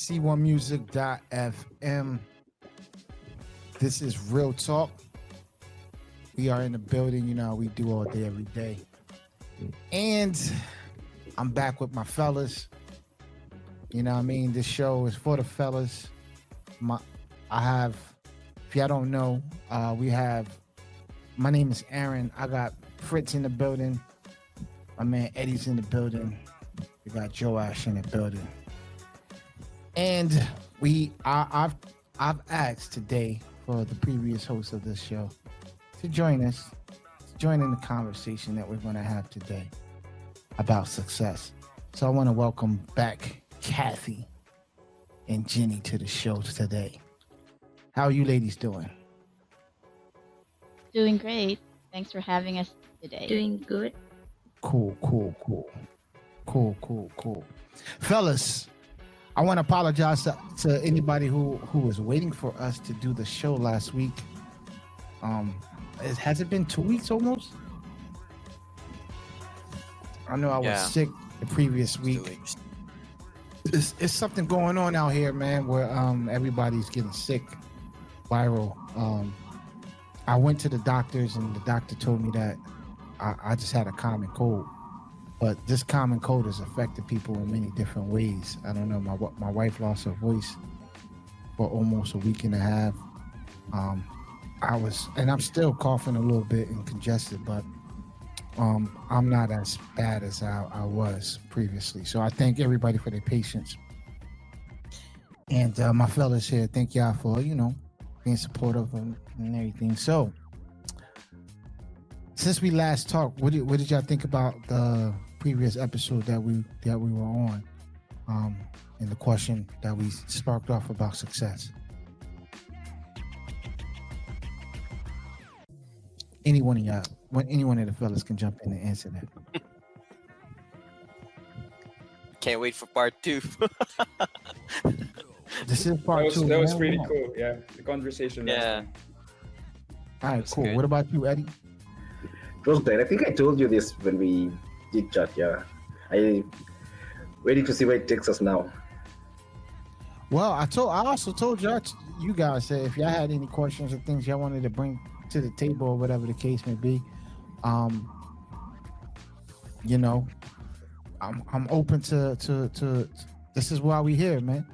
C1music.fm. This is Real Talk. We are in the building. You know how we do all day, every day. And I'm back with my fellas. You know what I mean? This show is for the fellas. If y'all don't know, my name is Aaron. I got Fritz in the building. My man Eddie's in the building. We got Joash in the building. And I've asked today for the previous host of this show to join us, to join in the conversation that we're going to have today about success. So I want to welcome back Cathy and Jennie to the show today. How are you ladies doing? Doing great. Thanks for having us today. Doing good. Cool. Fellas, I want to apologize to anybody who was waiting for us to do the show last week. Has it been 2 weeks almost? I know I was sick the previous week. It's something going on out here, man, where everybody's getting sick, viral. I went to the doctors and the doctor told me that I just had a common cold. But this common cold has affected people in many different ways. I don't know. My wife lost her voice for almost a week and a half. I'm still coughing a little bit and congested, but I'm not as bad as I was previously. So I thank everybody for their patience. And my fellas here, thank y'all for, being supportive and everything. So since we last talked, what did y'all think about the previous episode that we were on, and the question that we sparked off about success? Any one of the fellas can jump in and answer that. Can't wait for part 2. This is part 2. That was pretty cool. Yeah, the conversation. Yeah. All right, cool. Good. What about you, Eddie? It was great. I think I told you this when we did chat. Yeah, I waiting to see where it takes us now. Well, I also told you guys that if y'all had any questions or things y'all wanted to bring to the table or whatever the case may be, I'm open to this is why we here, man.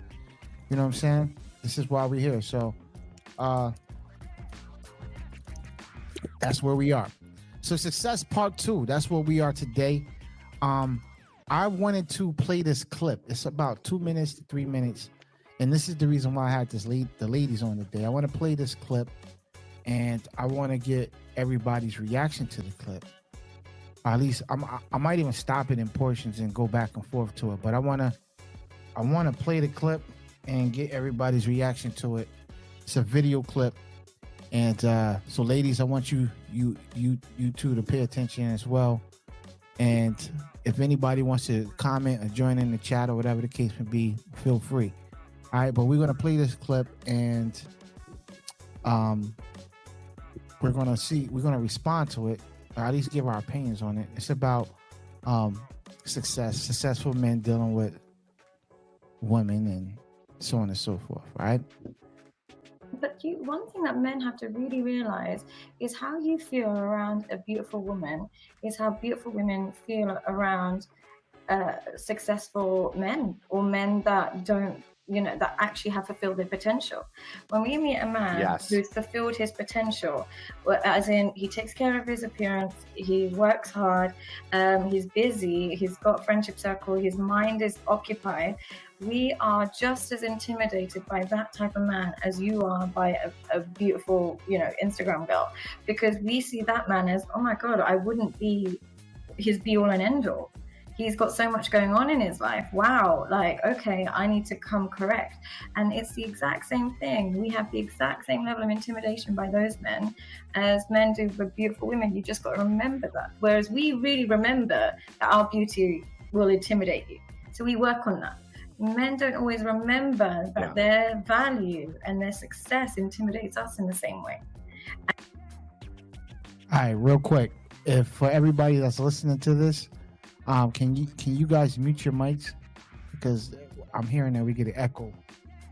You know what I'm saying? This is why we here. So that's where we are. So success part 2, that's where we are today. I wanted to play this clip. It's about 2 minutes to 3 minutes. And this is the reason why I had the ladies on today. I want to play this clip and I want to get everybody's reaction to the clip. Or at least I might even stop it in portions and go back and forth to it. But I want to play the clip and get everybody's reaction to it. It's a video clip. And so ladies, I want you two to pay attention as well. And if anybody wants to comment or join in the chat or whatever the case may be, feel free. All right, but we're going to play this clip and we're going to respond to it, or at least give our opinions on it. It's about successful men dealing with women and so on and so forth, right? But one thing that men have to really realize is how you feel around a beautiful woman is how beautiful women feel around successful men, or men that don't, that actually have fulfilled their potential. When we meet a man who's fulfilled his potential, as in he takes care of his appearance, he works hard, he's busy, he's got friendship circle, his mind is occupied, we are just as intimidated by that type of man as you are by a beautiful, Instagram girl, because we see that man as, oh my God, I wouldn't be his be all and end all. He's got so much going on in his life. Wow, okay, I need to come correct. And it's the exact same thing. We have the exact same level of intimidation by those men as men do with beautiful women. You just got to remember that. Whereas we really remember that our beauty will intimidate you. So we work on that. Men don't always remember that their value and their success intimidates us in the same way. All right, real quick, if for everybody that's listening to this, can you guys mute your mics? Because I'm hearing that we get an echo.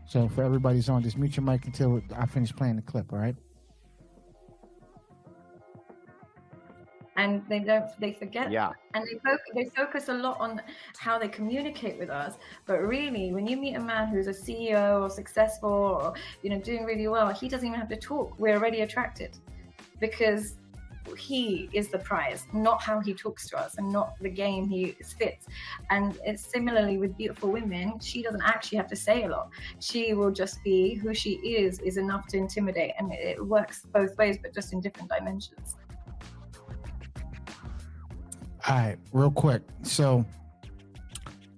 So for everybody's on, just mute your mic until I finish playing the clip. All right. And they forget. Yeah. And they focus a lot on how they communicate with us. But really, when you meet a man who's a CEO or successful or, doing really well, he doesn't even have to talk. We're already attracted because he is the prize, not how he talks to us and not the game he spits. And it's similarly with beautiful women. She doesn't actually have to say a lot. She will just be who she is enough to intimidate. And it works both ways, but just in different dimensions. All right, real quick. So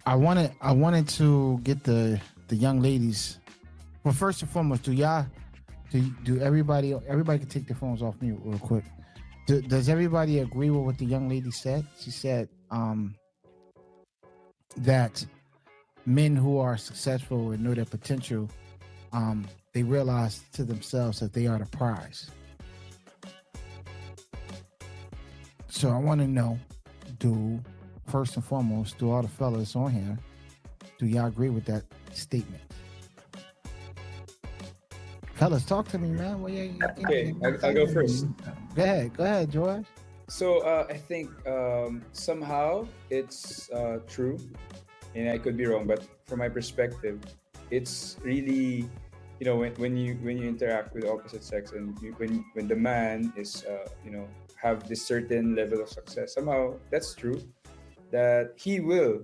I wanted to get the young ladies. Well, first and foremost, do everybody can take their phones off mute real quick. Does everybody agree with what the young lady said? She said that men who are successful and know their potential, they realize to themselves that they are the prize. So I want to know, first and foremost, do all the fellas on here, do y'all agree with that statement? Fellas, talk to me, man. Okay, I'll go first. Go ahead, Joash. So I think somehow it's true, and I could be wrong, but from my perspective, it's really, when you interact with the opposite sex, and when the man is have this certain level of success, somehow that's true, that he will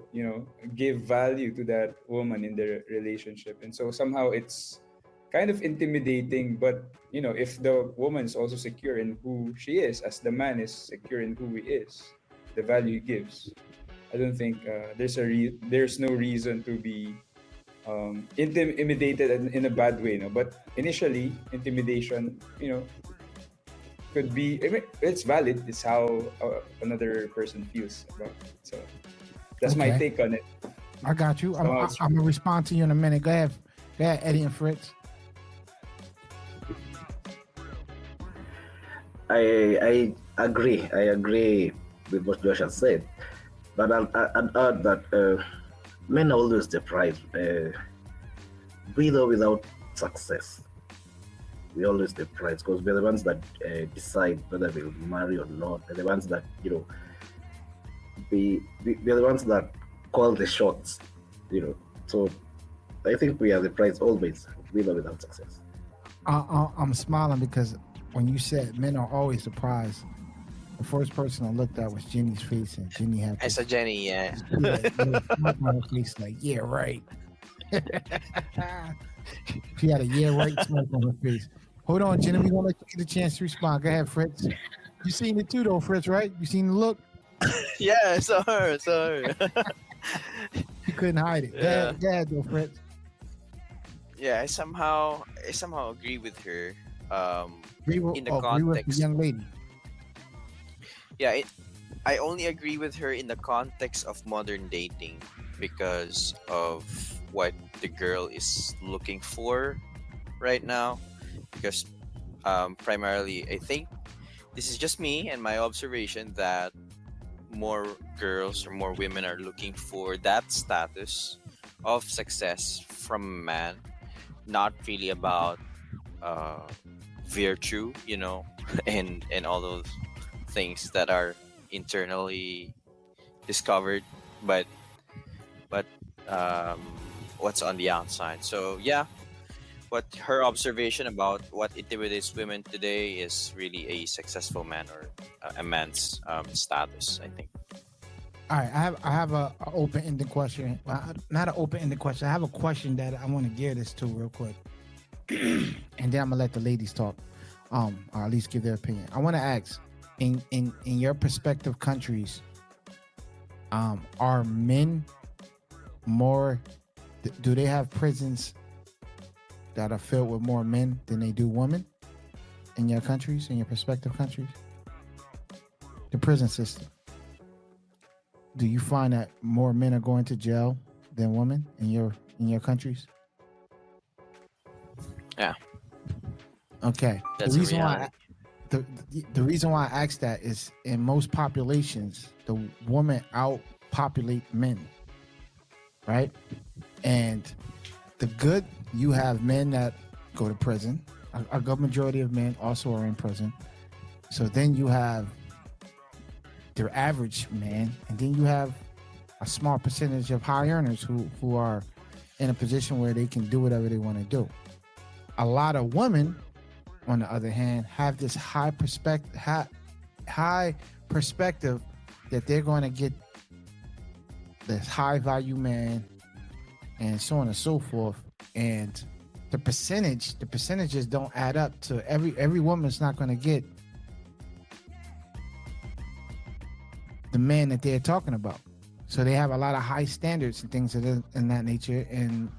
give value to that woman in the relationship, and so somehow it's kind of intimidating. But if the woman is also secure in who she is, as the man is secure in who he is, the value he gives, I don't think there's no reason to be intimidated in a bad way. But initially, intimidation, could be, it's valid. It's how another person feels about it. So that's my take on it. I got you. I'm gonna respond to you in a minute. Go ahead, Eddie and Fritz. I agree. I agree with what Josh has said, but I'd add that men are always the prize, with or without success. We're always the prize because we're the ones that decide whether we'll marry or not. We're the ones that we're the ones that call the shots. So I think we are the prize always, with or without success. I'm smiling because when you said men are always the prize, the first person I looked at was Jennie's face, and Jennie had. I saw Jennie, yeah. Her face like, yeah, right. She had a yeah, right smoke on her face. Hold on, Jennie. We're gonna let you get a chance to respond. Go ahead, Fritz. You seen it too, though, Fritz, right? You seen the look? Yeah, I saw her. You couldn't hide it. Yeah. Go ahead, though, Fritz. Yeah, I somehow agree with her. In the agree with the context, young lady. yeah, I only agree with her in the context of modern dating because of what the girl is looking for right now. Because primarily, I think this is just me and my observation that more girls or more women are looking for that status of success from a man, not really about virtue, and all those things that are internally discovered, but what's on the outside. So yeah, what her observation about what intimidates women today is really a successful man or a man's status, I think. All right, I have a open-ended question. Well, not an open-ended question. I have a question that I want to gear this to real quick, and then I'm gonna let the ladies talk, or at least give their opinion. I want to ask, in your prospective countries, are men more? Do they have prisons that are filled with more men than they do women in your countries, in your prospective countries? The prison system. Do you find that more men are going to jail than women in your countries? Yeah. Okay. That's the reason a reality. why the reason why I ask that is in most populations, the women outpopulate men, right? And the good, you have men that go to prison. A good majority of men also are in prison. So then you have their average man, and then you have a small percentage of high earners who are in a position where they can do whatever they want to do. A lot of women, on the other hand, have this high perspective that they're going to get this high value man and so on and so forth. And the percentages don't add up to every woman's not going to get the man that they're talking about. So they have a lot of high standards and things in that nature. And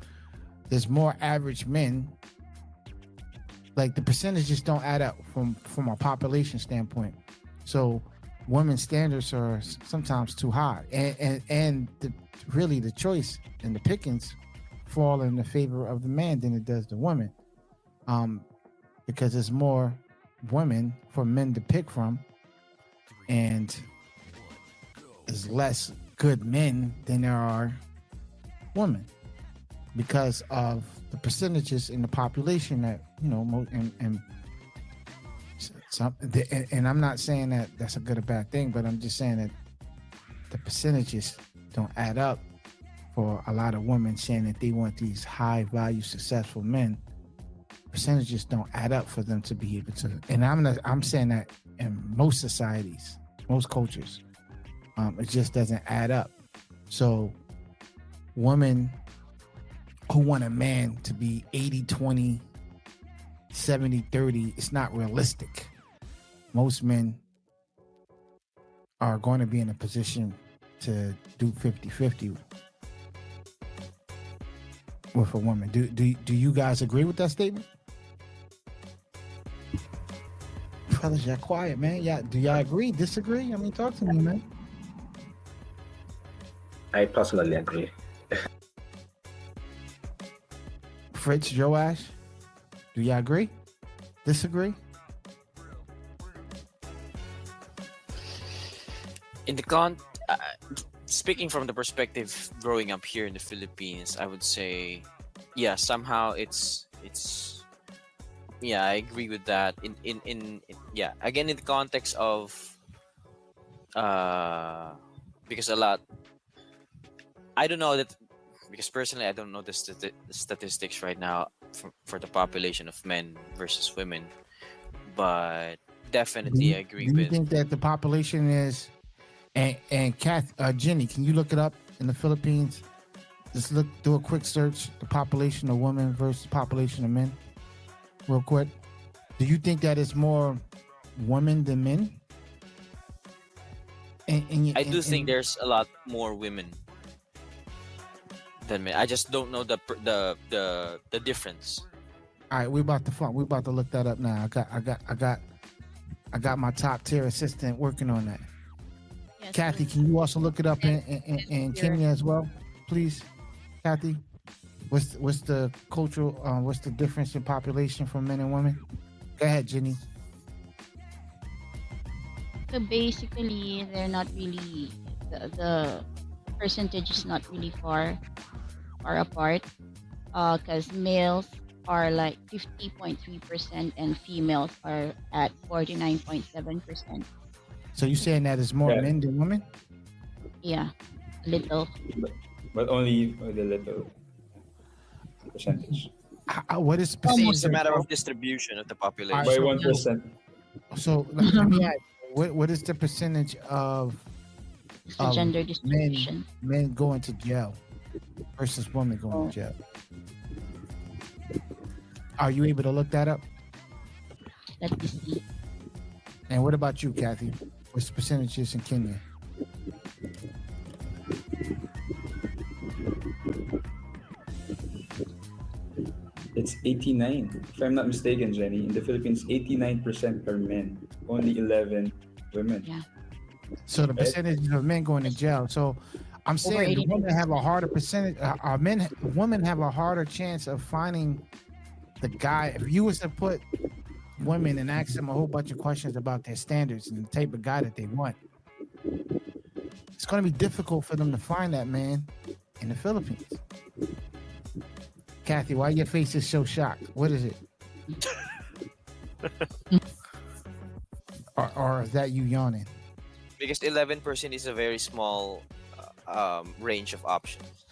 there's more average men. Like the percentages don't add up from a population standpoint. So women's standards are sometimes too high. And really the choice and the pickings fall in the favor of the man than it does the woman. Because there's more women for men to pick from. And there's less good men than there are women because of the percentages in the population that, you know, and I'm not saying that that's a good or bad thing, but I'm just saying that the percentages don't add up for a lot of women saying that they want these high value successful men. Percentages don't add up for them to be able to, and I'm saying that in most societies, most cultures, it just doesn't add up. So women who want a man to be 80-20, 70-30, it's not realistic. Most men are going to be in a position to do 50-50 with a woman. Do you guys agree with that statement? Fellas, y'all quiet, man. Do y'all agree, disagree? I mean, talk to me, man. I personally agree. Fritz, Joash, do y'all agree? Disagree? In the speaking from the perspective growing up here in the Philippines, I would say, yeah, somehow it's yeah, I agree with that. In yeah, again in the context of because a lot, I don't know that, because personally I don't know the statistics right now for the population of men versus women, but definitely I agree Do you with. think that the population is, and Jennie, can you look it up in the Philippines? Just do a quick search, the population of women versus population of men, real quick. Do you think that it's more women than men? I do think there's a lot more women than men. I just don't know the difference. All right, we about to look that up now. I got my top tier assistant working on that. Yes, Cathy, can you also look it up in Kenya as well, please? Cathy, what's the cultural what's the difference in population for men and women? Go ahead, Jennie. So basically, they're not really, the percentage is not really far apart, because males are like 50.3% and females are at 49.7%. So you're saying that it's more men than women? Yeah, a little. But only with a little percentage. What is It's a matter of distribution of the population. By 1%. So let me ask, what is the percentage of It's the gender distribution. men going to jail versus women going to jail? Are you able to look that up? Let me see. And what about you, Cathy? What's the percentages in Kenya? It's 89. If I'm not mistaken, Jennie, in the Philippines, 89% are men, only 11 women. Yeah. So the percentage of men going to jail. So I'm saying the women have a harder percentage. Women have a harder chance of finding the guy. If you was to put women and ask them a whole bunch of questions about their standards and the type of guy that they want, it's going to be difficult for them to find that man in the Philippines. Kathy, why your face is so shocked? What is it? or is that you yawning? Because 11% is a very small range of options.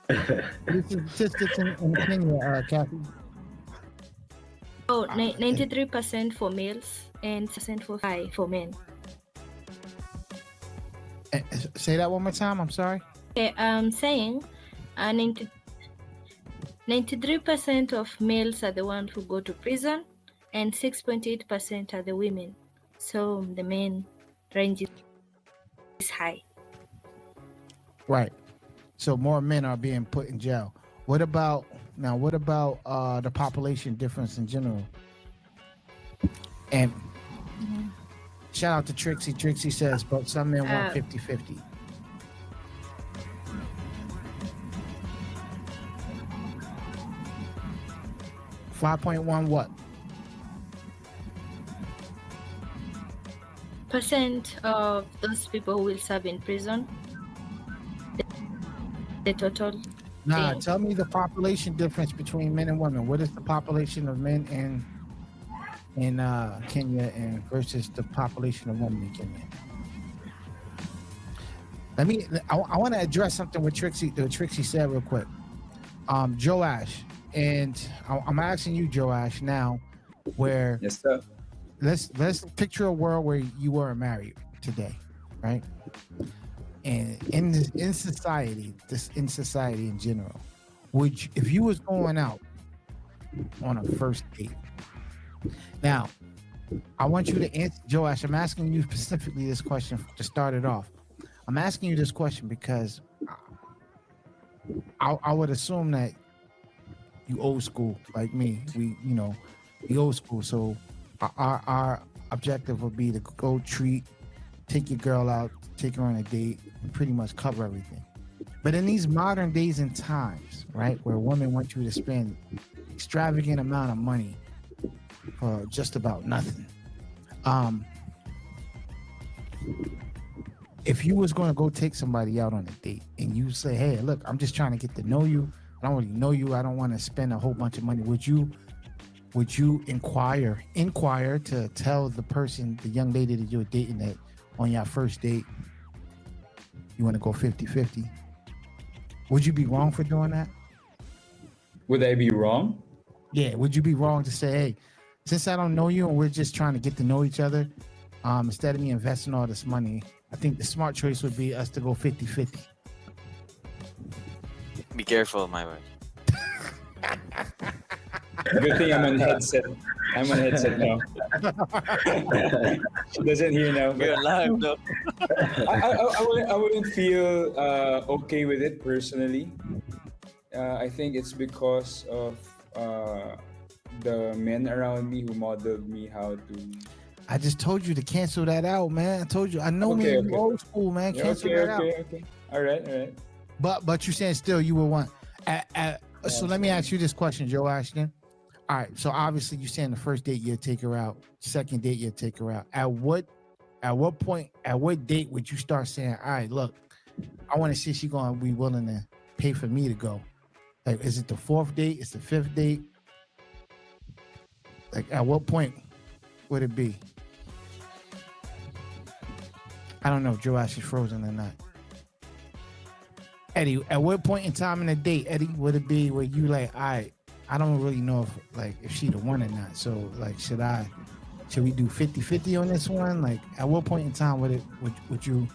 This is statistics in Kenya, Kathy. Oh, 93% for males and 6% for men. Say that one more time. I'm sorry. Okay, I'm saying 93% of males are the ones who go to prison, and 6.8% are the women. So the men range is high. Right. So more men are being put in jail. What about the population difference in general? And shout out to Trixie. Trixie says, but some men want 50-50. $5.1 what? Percent of those people who will serve in prison. The total. Nah, tell me the population difference between men and women. What is the population of men in Kenya and versus the population of women in Kenya? I want to address something with Trixie said real quick. Joash, and I'm asking you, Joash, now, where Yes, sir. let's picture a world where you weren't married today, right? And in society in general, if you was going out on a first date? Now, I want you to answer, Joash. I'm asking you specifically this question to start it off. I'm asking you this question because I would assume that you old school like me. We old school. So our objective would be to go take your girl out, take her on a date, and pretty much cover everything. But in these modern days and times, right, where women want you to spend extravagant amount of money for just about nothing. If you was going to go take somebody out on a date and you say, hey, look, I'm just trying to get to know you. I don't really know you. I don't want to spend a whole bunch of money. Would you inquire to tell the young lady that you're dating that on your first date, you want to go 50-50? Would you be wrong for doing that? Would I be wrong? Yeah. Would you be wrong to say, hey, since I don't know you and we're just trying to get to know each other, instead of me investing all this money, I think the smart choice would be us to go 50-50. Be careful, my wife. Good thing I'm on headset. I'm on headset now. She doesn't hear now. You're live, though. I wouldn't feel okay with it personally. I think it's because of the men around me who modeled me how to. I just told you to cancel that out, man. I told you. I know me in old school, man. Cancel that out. Okay. All right. But you're saying still you would want. So let me ask you this question, Joe Ashton. All right. So obviously you're saying the first date you'll take her out, second date you'll take her out. At what point, at what date would you start saying, all right, look, I want to see if she's going to be willing to pay for me to go? Like, is it the fourth date? Is the fifth date? Like, at what point would it be? I don't know. Joash is frozen or not. Eddie, at what point in time in the date, Eddie, would it be where you like, all right, I don't really know if she the one or not. So like, should we do 50-50 on this one? Like, at what point in time would you?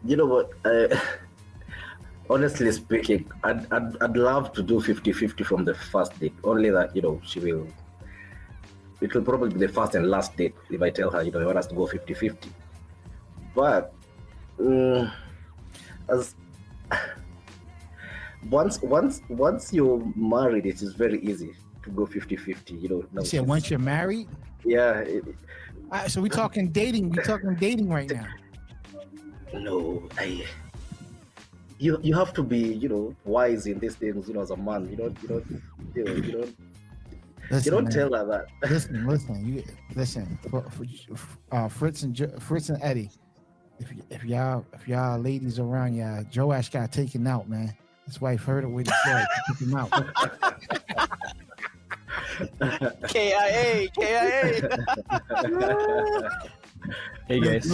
You know what? Honestly speaking, I'd love to do 50-50 from the first date. Only that, it will probably be the first and last date if I tell her, I want us to go 50-50. But as once you're married, it is very easy to go 50-50. You said once you're married? Yeah. So we're talking dating. We're talking dating right now. No, you have to be, wise in these things, as a man. You don't tell her that. Listen. Fritz and Eddie, if y'all ladies around, Joash got taken out, man. His wife heard it what he said. Took him out. KIA. Hey guys,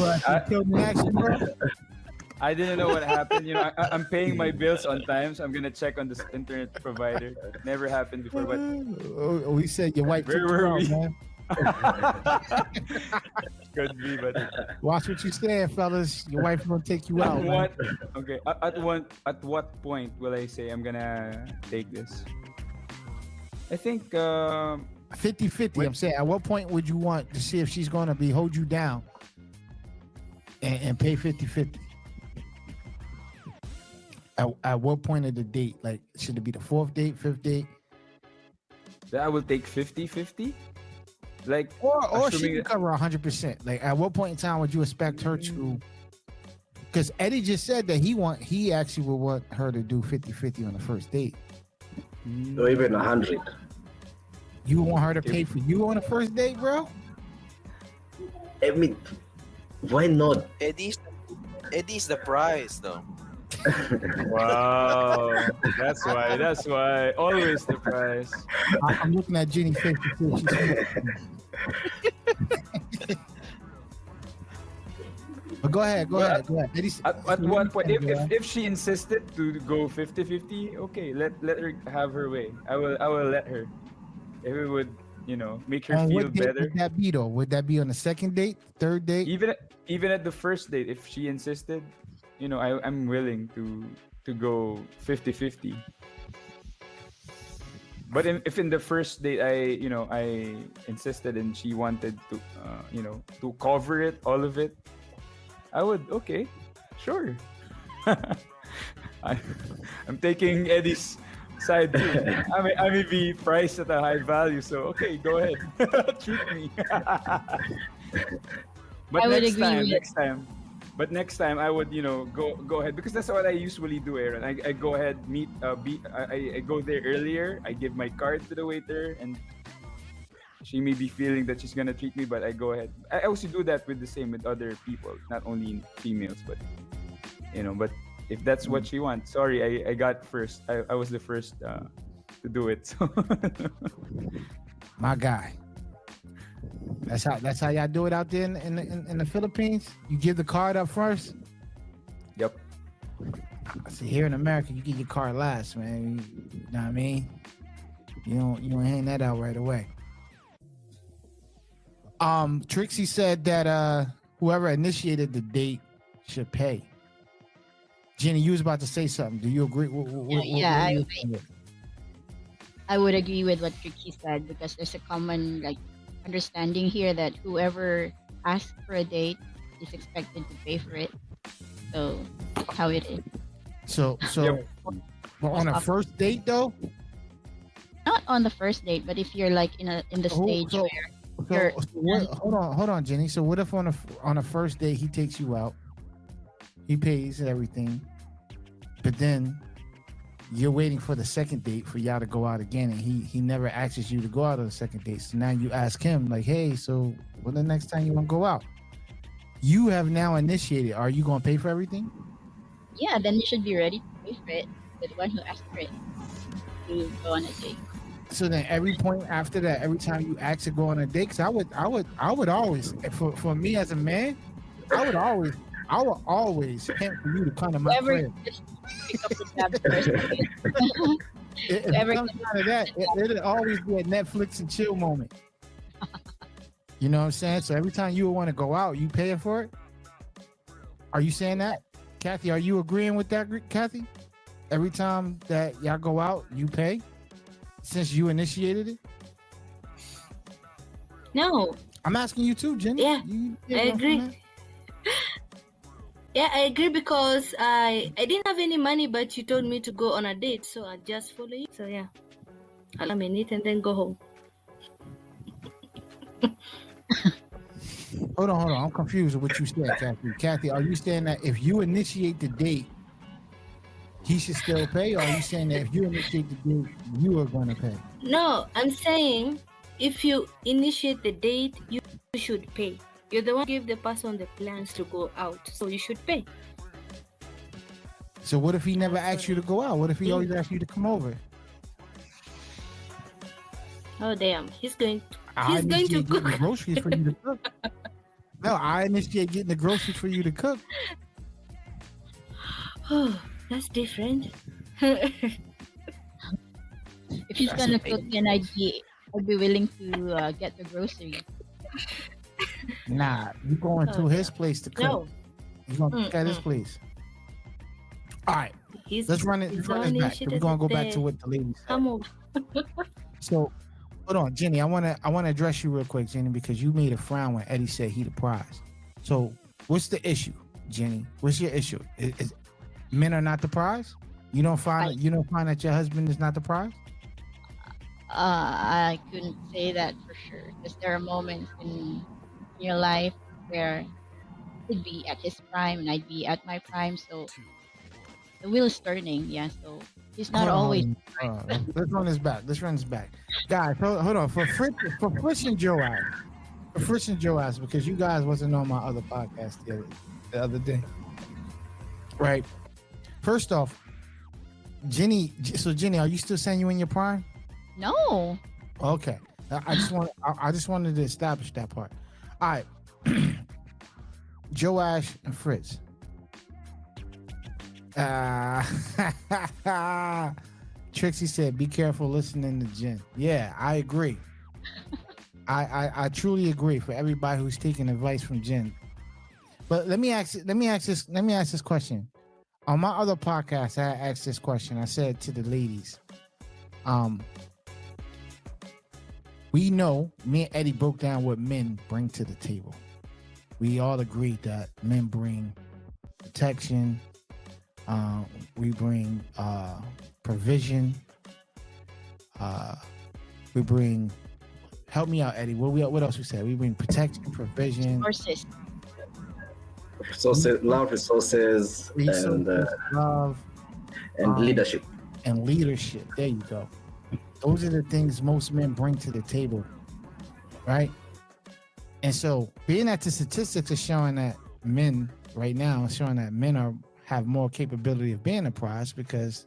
Killed in action, bro. I didn't know what happened. I'm paying my bills on time, so I'm gonna check on this internet provider. Never happened before, but We said your wife Where took you were out, we? man. could be. But Watch what you saying, fellas. Your wife gonna take you out, man. Okay. At what point will I say I'm gonna take this? I think 50-50. I'm saying, at what point would you want to see if she's gonna hold you down and pay 50-50? At what point of the date? Like, should it be the fourth date, fifth date? that I will take 50-50. Like, Or she assuming can cover 100%. Like, at what point in time would you expect her to? Because Eddie just said that he actually would want her to do 50-50 on the first date. Or even 100. You want her to pay for you on the first date, bro? I mean, why not? Eddie's the prize, though. Wow, that's why always the price. I'm looking at Jennie's face to see if she's But go ahead. Eddie's, At one point, if she insisted to go 50-50, okay, let her have her way. I will let her. If it would, make her on feel what date better. would that be though? Would that be on the second date, third date? Even at the first date, if she insisted, I'm willing to go 50-50. But if in the first date I insisted and she wanted to to cover it, all of it, I would, okay, sure. I'm taking Eddie's side too. I may be priced at a high value, so okay, go ahead. Treat me. But I would next agree time. But next time I would, go ahead, because that's what I usually do, Aaron. I go ahead, I go there earlier. I give my card to the waiter, and she may be feeling that she's gonna treat me, but I go ahead. I also do that with other people, not only females, but But if that's what she wants, sorry, I got first. I was the first to do it. So. My guy. That's how y'all do it out there in the Philippines. You give the card up first. Yep. I see, here in America, you get your card last, man. You know what I mean? You don't hang that out right away. Trixie said that whoever initiated the date should pay. Jennie, you was about to say something. Do you agree? I would agree with what Trixie said, because there's a common understanding here that whoever asks for a date is expected to pay for it. So that's how it is. So but on a first date though? Not on the first date, but if you're in the stage where hold on, Jennie. So what if on a first date he takes you out, he pays everything, but then you're waiting for the second date for y'all to go out again, and he never asks you to go out on the second date. So now you ask him like, hey, so when the next time you want to go out? You have now initiated. Are you going to pay for everything? Yeah, then you should be ready to pay for it. The one who asked for it to go on a date. So then every point after that, every time you ask to go on a date, because I would always, for me as a man, I would always pimp for you to come to my crib. Pick up the tab first. If it comes down to that, it'll always be a Netflix and chill moment. You know what I'm saying? So every time you want to go out, you paying for it? Are you saying that? Cathy, are you agreeing with that, Cathy? Every time that y'all go out, you pay? Since you initiated it? No. I'm asking you too, Jennie. Yeah, I agree. Yeah, I agree, because I didn't have any money, but you told me to go on a date, so I just follow you. So yeah, I'll come in it and then go home. Hold on. I'm confused with what you said, Cathy. Cathy, are you saying that if you initiate the date, he should still pay, or are you saying that if you initiate the date, you are going to pay? No, I'm saying if you initiate the date, you should pay. You're the one who give the person the plans to go out, so you should pay. So what if he never That's asked you to what go out? What if he I always think. asked you to come over? Oh damn, he's going I to initiate getting the cook. groceries for you to cook. No, I initiate getting the groceries for you to cook. Oh, that's different. If he's That's gonna the cook, thing. then I'd be willing to get the groceries. Nah, you going to Oh, his damn. place to cook. No, You gonna cook at his Mm-mm. place. All right, he's let's run it. he's Let's the run one this back. We're initiated gonna go back to the what the lady said. come over. So, hold on, Jenny. I wanna address you real quick, Jenny, because you made a frown when Eddie said he the prize. So, what's the issue, Jenny? What's your issue? Is men are not the prize? You don't find that your husband is not the prize? I couldn't say that for sure because there are moments in your life where he'd be at his prime and I'd be at my prime. So the wheel is turning. Yeah. So he's not always. Hold on. Let's run this back. Guys, hold on. For Fritz and Joash, because you guys wasn't on my other podcast the other day, right? First off, Jenny. So Jenny, are you still saying you in your prime? No. Okay. I just wanted to establish that part. All right. Joash and Fritz. Trixie said, "Be careful listening to Jen." Yeah, I agree. I truly agree for everybody who's taking advice from Jen. But let me ask this question. On my other podcast, I asked this question. I said to the ladies, we know, me and Eddie broke down what men bring to the table. We all agreed that men bring protection, we bring provision, we bring, help me out, Eddie. What else we said? We bring protection, provision, Horses. Love, resources, love, and leadership. And leadership. There you go. Those are the things most men bring to the table, right? And so, being that the statistics are showing that men right now are showing that men have more capability of being a prize because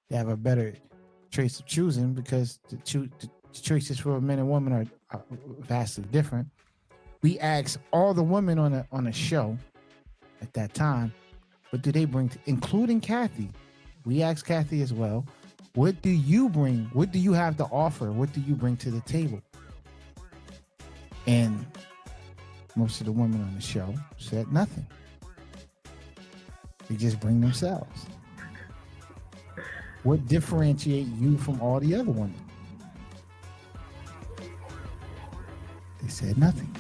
they have a better choice of choosing, because the choices for men and women are vastly different. We asked all the women on a show at that time, what do they bring, including Cathy? We asked Cathy as well. What do you bring? What do you have to offer? What do you bring to the table? And most of the women on the show said nothing. They just bring themselves. What differentiate you from all the other women? They said nothing.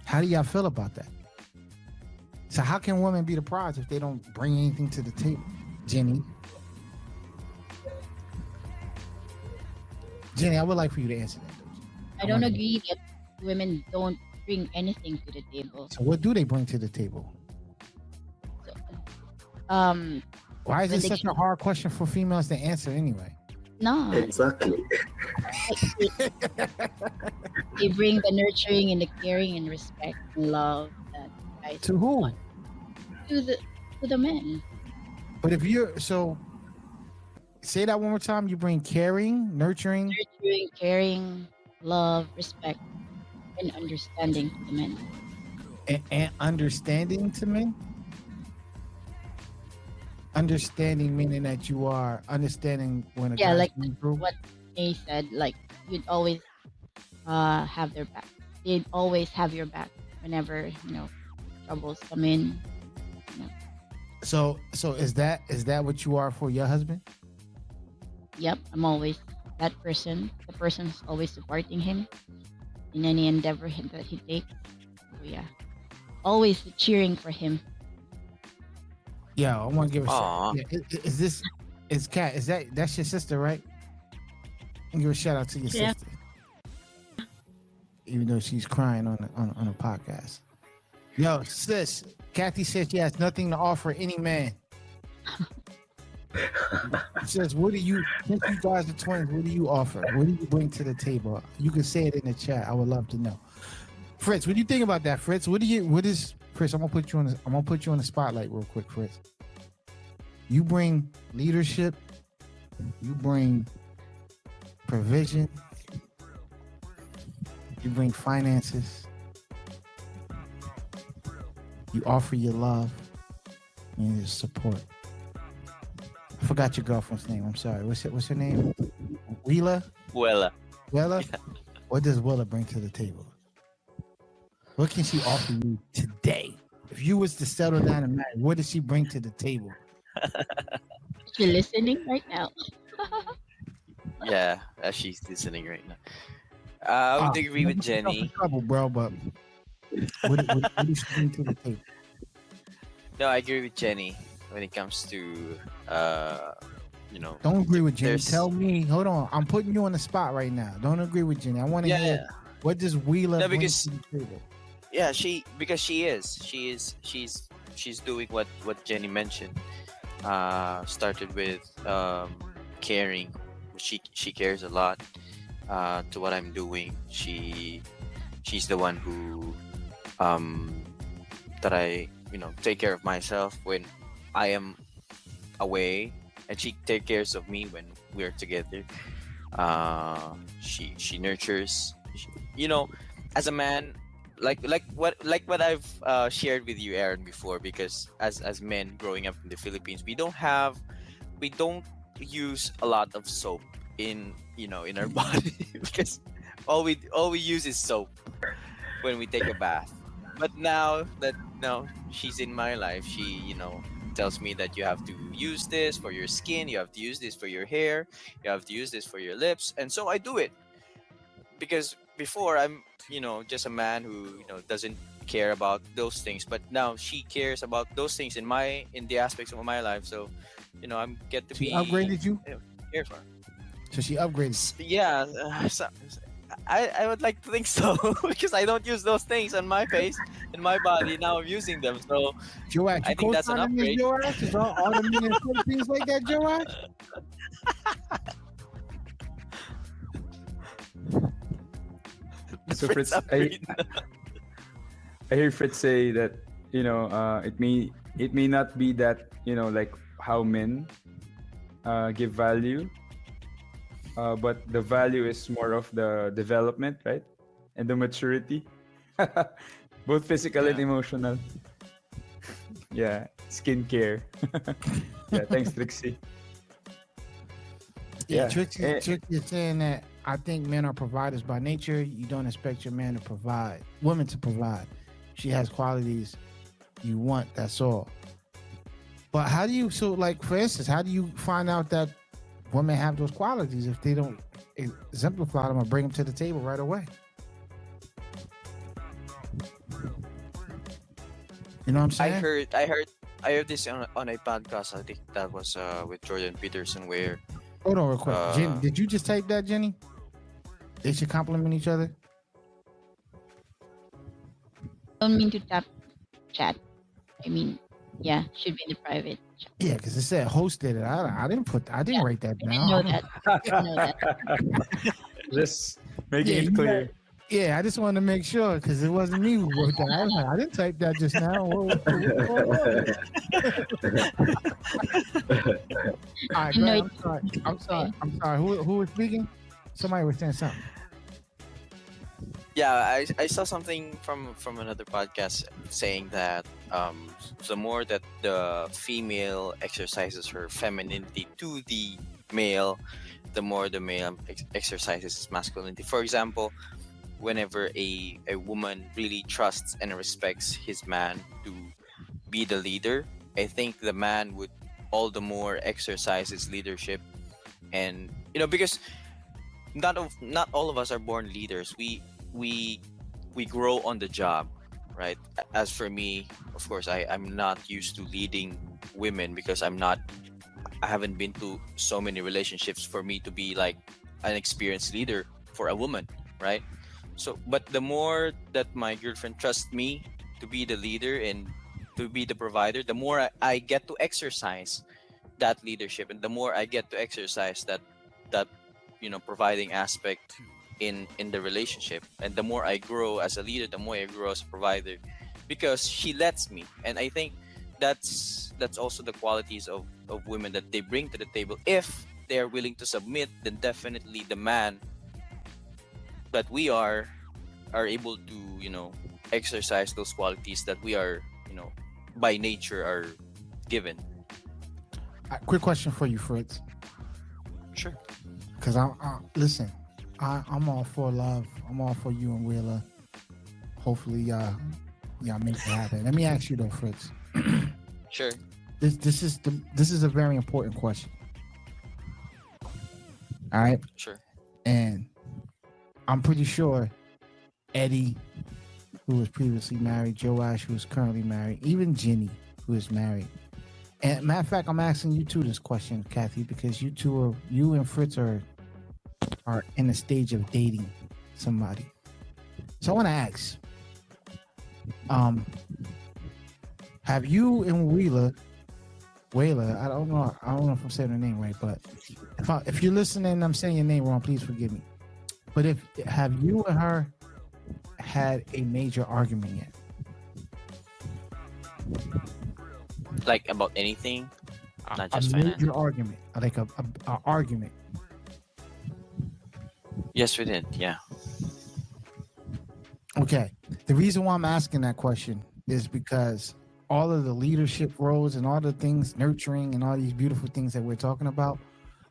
How do y'all feel about that? So how can women be the prize if they don't bring anything to the table? Jenny, I would like for you to answer that. I don't agree that women don't bring anything to the table. So what do they bring to the table? So, why is when it they such a hard question for females to answer anyway? no, Exactly. they bring the nurturing and the caring and respect and love that guys To who? want. To the men. But if you're, so say that one more time. You bring caring, nurturing. Nurturing, caring, love, respect, and understanding to the men. And understanding to men. Understanding meaning that you are understanding when a guy's Like going through. what they said, like you'd always have their back. They'd always have your back whenever troubles come in. So is that what you are for your husband? Yep, I'm always that person. The person who's always supporting him in any endeavor that he takes. So yeah, always cheering for him. Yeah, I want to give a Aw. shout. Yeah, is Kat? That's your sister, right? And give a shout out to your Yeah. sister, even though she's crying on a podcast. Yo, sis, Cathy says she has nothing to offer any man. Says, what do you, since you guys are twins, what do you offer? What do you bring to the table? You can say it in the chat. I would love to know. Fritz, what do you think about that, Fritz? What is Fritz? I'm gonna put you on the spotlight real quick, Fritz. You bring leadership, you bring provision, you bring finances, you offer your love and your support. I forgot your girlfriend's name. I'm sorry. What's her name? Wheeler? Well, Willa? What does Willa bring to the table? What can she offer you today? If you was to settle down and marry, what does she bring to the table? You're listening right now. yeah, she's listening right now. I would agree with Jennie. Trouble, bro, but what does she bring to the table? No, I agree with Jennie when it comes to, Don't agree with Jennie. there's- Tell me. Hold on. I'm putting you on the spot right now. Don't agree with Jennie. I want to hear what does Wheeler No, bring because- to the table? Yeah, she's doing what Jennie mentioned. Started with caring. She cares a lot to what I'm doing. She's the one who that I take care of myself when I am away, and she take cares of me when we're together. She nurtures. As a man, like what I've shared with you, Aaron, before, because as men growing up in the Philippines, we don't use a lot of soap in our body because all we use is soap when we take a bath. But now that she's in my life, she tells me that you have to use this for your skin, you have to use this for your hair, you have to use this for your lips, and so I do it because before I'm just a man who doesn't care about those things, but now she cares about those things in the aspects of my life. So I'm get to She be upgraded you? cared for. So she upgraded. Yeah, I would like to think so because I don't use those things on my face and my body. Now I'm using them, so Joash, I think that's an upgrade. Joash? Is all the men in the Philippines like that, Joash? So Fritz, I hear Fritz say that it may not be that like how men give value, but the value is more of the development, right, and the maturity, both physical and emotional. Yeah, skincare. Yeah, thanks, Trixie. Yeah, Yeah. Trixie is saying that I think men are providers by nature. You don't expect your man to provide, women to provide. She has qualities you want, that's all. But how do you, so like for instance, how do you find out that women have those qualities if they don't exemplify them or bring them to the table right away? You know what I'm saying? I heard this on a podcast. I think that was with Jordan Peterson, where Hold on real quick. Jenny, did you just type that, Jenny? They should compliment each other? Don't mean to tap chat. I mean, yeah, should be in the private chat. Yeah, because it said hosted it. I didn't write that I down. didn't know that. I didn't know that. Just making Yeah, it clear. Yeah, I just wanted to make sure because it wasn't me who wrote that. I was like, I didn't type that just now. What's going on? All right, You know go ahead. I'm sorry. Who was speaking? Somebody was saying something. Yeah, I saw something from another podcast saying that the more that the female exercises her femininity to the male, the more the male exercises his masculinity. For example, whenever a woman really trusts and respects his man to be the leader, I think the man would all the more exercise his leadership. And because not all of us are born leaders. We grow on the job, right? As for me, of course, I'm not used to leading women because I haven't been to so many relationships for me to be like an experienced leader for a woman, right? So, but the more that my girlfriend trusts me to be the leader and to be the provider, the more I get to exercise that leadership, and the more I get to exercise that providing aspect in the relationship, and the more I grow as a leader, the more I grow as a provider, because she lets me. And I think that's also the qualities of women that they bring to the table. If they are willing to submit, then definitely the man that we are able to exercise those qualities that we are by nature are given. Quick question for you, Fritz. Sure. Because listen, I'm all for love. I'm all for you and Wheeler. Hopefully, y'all make it happen. Let me ask you though, Fritz. Sure. This is a very important question. All right. Sure. And I'm pretty sure Eddie, who was previously married, Joash, who is currently married, even Jennie, who is married. And matter of fact, I'm asking you too this question, Cathy, because you and Fritz are in the stage of dating somebody. So I want to ask, have you and Wheeler, I don't know if I'm saying her name right, but if you're listening and I'm saying your name wrong, please forgive me. But have you and her had a major argument yet? Like about anything, not just a finance. major argument, like a argument. Yes, we did. Yeah. Okay. The reason why I'm asking that question is because all of the leadership roles and all the things, nurturing and all these beautiful things that we're talking about,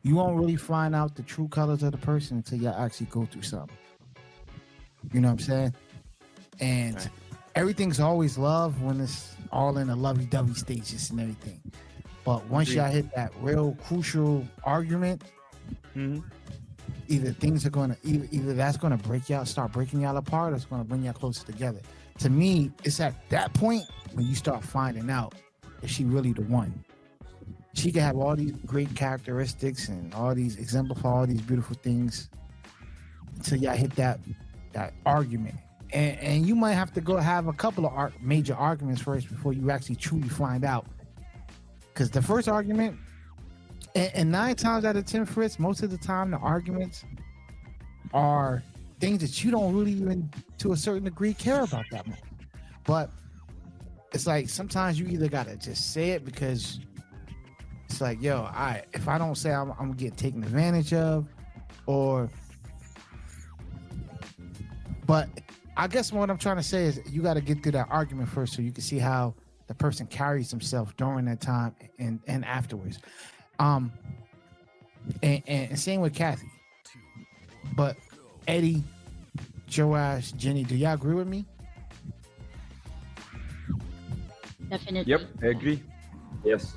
you won't really find out the true colors of the person until you actually go through something. You know what I'm saying? And right. Everything's always love when it's all in the lovey-dovey stages and everything. But once y'all hit that real crucial argument, either things are gonna either that's gonna start breaking y'all apart, or it's gonna bring y'all closer together. To me, it's at that point when you start finding out if she really the one. She can have all these great characteristics and all these exemplify all these beautiful things until y'all hit that argument. And you might have to go have a couple of major arguments first before you actually truly find out. Because the first argument, and 9 times out of 10, Fritz, most of the time the arguments are things that you don't really even, to a certain degree, care about that much. But it's like sometimes you either gotta just say it because it's like, yo, if I don't say, I'm gonna get taken advantage of, but I guess what I'm trying to say is you got to get through that argument first so you can see how the person carries himself during that time and afterwards. And same with Cathy. But Eddie, Joash, Jennie, do y'all agree with me? Definitely. Yep, I agree. Yes.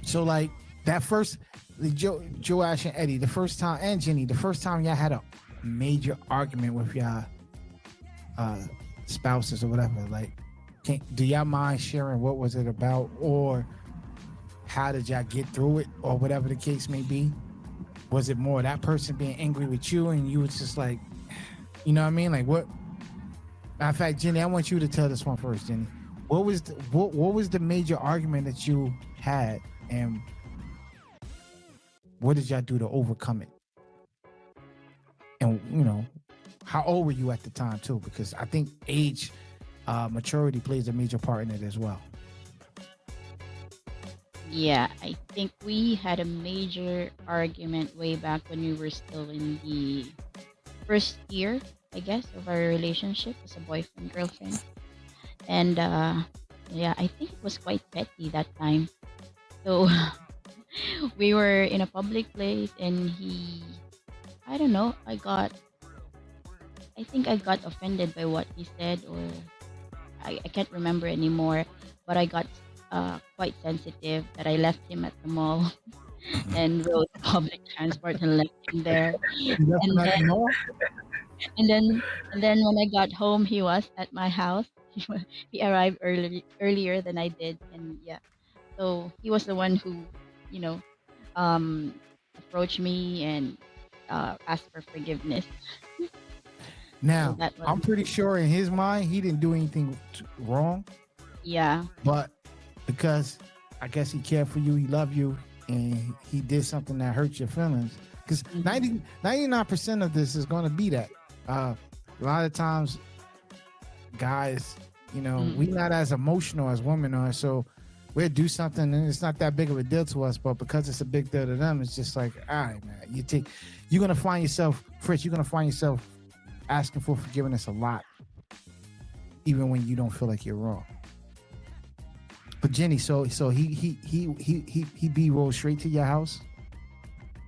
So like that first, Joash and Eddie, the first time, and Jennie, the first time y'all had a major argument with y'all spouses or whatever, like, do y'all mind sharing what was it about, or how did y'all get through it, or whatever the case may be? Was it more that person being angry with you and you was just like, you know what I mean? Like what? Matter of fact, Jennie, I want you to tell this one first, Jennie. What was the major argument that you had, and what did y'all do to overcome it? And how old were you at the time too? Because I think age, maturity plays a major part in it as well. Yeah, I think we had a major argument way back when we were still in the first year, I guess, of our relationship as a boyfriend girlfriend. And yeah, I think it was quite petty that time. So we were in a public place and I don't know, I think I got offended by what he said, or I can't remember anymore, but I got quite sensitive that I left him at the mall and rode public transport and left him there. And then when I got home, he was at my house. He arrived earlier than I did, and yeah, so he was the one who, you know, approached me and asked for forgiveness. Now, So I'm pretty sure in his mind, he didn't do anything wrong. Yeah. But because I guess he cared for you, he loved you, and he did something that hurt your feelings. Because 99% of this is going to be that. A lot of times, guys, you know, we not as emotional as women are, so we'll do something and it's not that big of a deal to us, but because it's a big deal to them, it's just like, all right, man, you're going to find yourself, Fritz, you're going to find yourself asking for forgiveness a lot, even when you don't feel like you're wrong. But Jennie, so he rolled straight to your house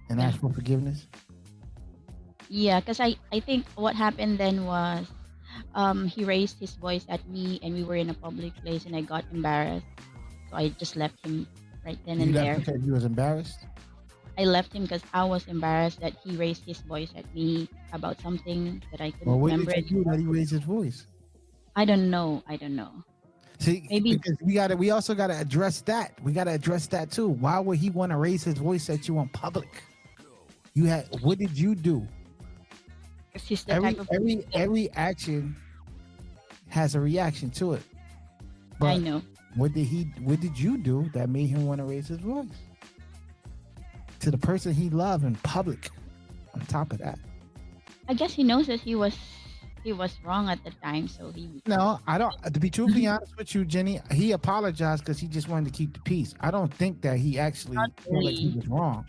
and asked for forgiveness? Yeah, because I think what happened then was he raised his voice at me and we were in a public place and I got embarrassed. So I just left him right then and there. Because he was embarrassed? I left him because I was embarrassed that he raised his voice at me about something that I couldn't remember. What did you do that he raised his voice? I don't know. See, maybe because we also gotta address that. We gotta address that too. Why would he want to raise his voice at you in public? What did you do? He's the type of every action has a reaction to it. But I know. What did you do that made him want to raise his voice to the person he loved in public? On top of that, I guess he knows that he was wrong at the time, so he. No, I don't. To be truthfully honest with you, Jennie, he apologized because he just wanted to keep the peace. I don't think that he actually felt like he was wrong.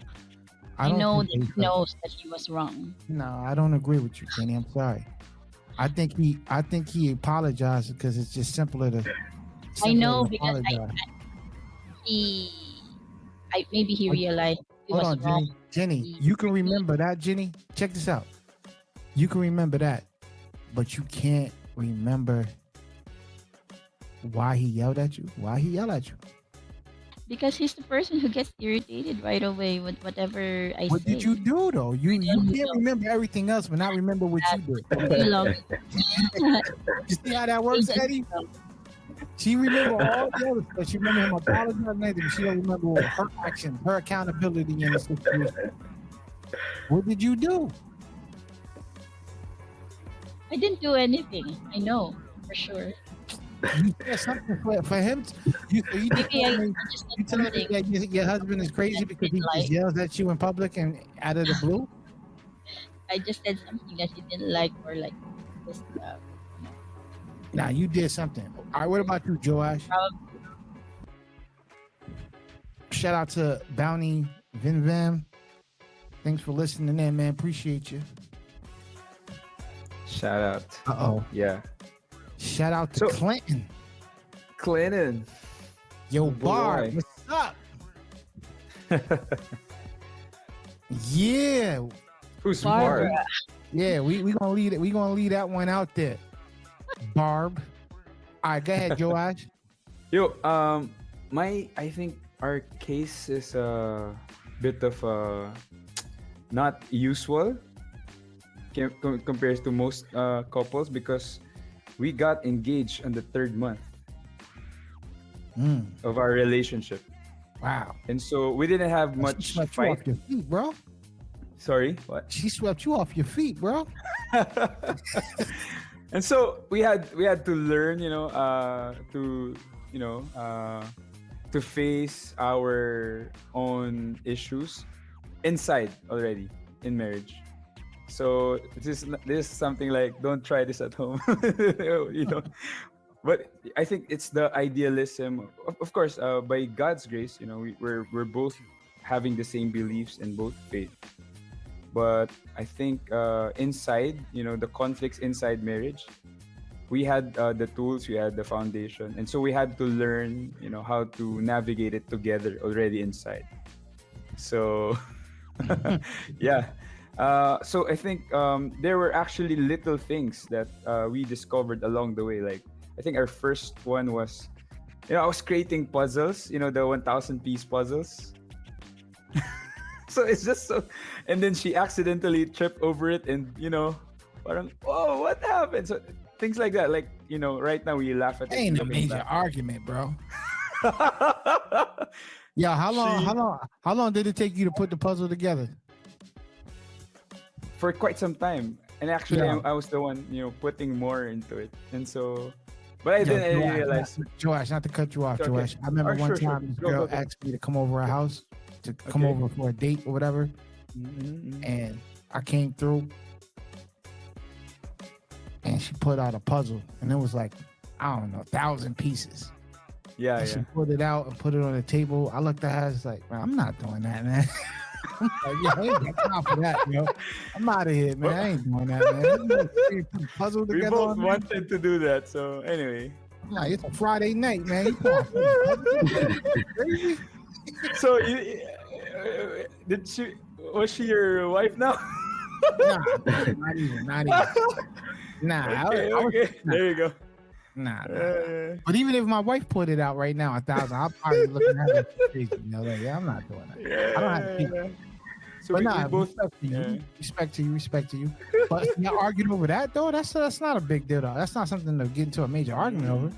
I know that he knows that he was wrong. No, I don't agree with you, Jennie. I'm sorry. I think he apologized because it's just simpler to. I know because maybe he realized he was wrong. Jennie, you can remember that, Jennie. Check this out. You can remember that, but you can't remember why he yelled at you. Why he yelled at you? Because he's the person who gets irritated right away with whatever I say. What did you do though? You can't remember everything else, but not remember what you did. You see how that works, Eddie? She remember all the other stuff. She remember him apologizing, but she don't remember her action, her accountability in the situation. What did you do? I didn't do anything. I know for sure. You said something for him. You tell me that your husband is crazy because he just yells at you in public and out of the blue? I just said something that he didn't like or like this. Nah, you did something. All right, what about you, Joash? Shout out to Bounty Vin Vam. Thanks for listening in, man. Appreciate you. Shout out. Uh-oh. Yeah. Shout out to Clinton. Clinton. Yo, Barb, what's up? Yeah. Who's Barb? Yeah, we gonna leave it. We gonna leave that one out there. Barb. All right, go ahead, Joash. Yo, I think our case is a bit of not usual compared to most couples because we got engaged on the 3rd month of our relationship. Wow. And so we didn't have much fight. You off your feet, bro. Sorry, what? She swept you off your feet, bro. And so we had to learn, to face our own issues inside already in marriage. So this is something like, don't try this at home, But I think it's the idealism. Of course, by God's grace, we're both having the same beliefs in both faith. But I think inside, the conflicts inside marriage, we had the tools, we had the foundation, and so we had to learn, how to navigate it together already inside. So, yeah. So I think there were actually little things that we discovered along the way. Like, I think our first one was, I was creating puzzles, the 1,000-piece puzzles. So it's just so, and then she accidentally tripped over it, and parang, oh, what happened? So things like that, like right now we laugh at it. Ain't a major argument, bro. Yeah, how long did it take you to put the puzzle together? For quite some time, and actually I was the one putting more into it, and so But I Yo, didn't Joash, realize. Joash, not to cut you off, Okay. Joash. I remember one Sure. time this Go, girl go. asked me to come over her house to come Okay. over for a date or whatever, and I came through, and she put out a puzzle, and it was like, I don't know, 1,000 pieces. Yeah, And yeah. she pulled it out and put it on the table. I looked at her, it's like, man, I'm not doing that, man. I'm like, yo, I ain't got time for that, yo. I'm out of here, man. I ain't doing that, man. You put a puzzle We together both on that? wanted to do that. So anyway. I'm like, it's a Friday night, man. You can't put a puzzle crazy. So was she your wife now? Nah, not even. Nah, Okay, I was, okay. nah, There you go. nah. Uh, But even if my wife put it out right now, 1,000, I'll probably look at her like crazy. You know, like, yeah, I'm not doing that. yeah. I don't have to keep. So But we nah, both. respect to you. But y'all argued over that though. That's not a big deal though. That's not something to get into a major argument over.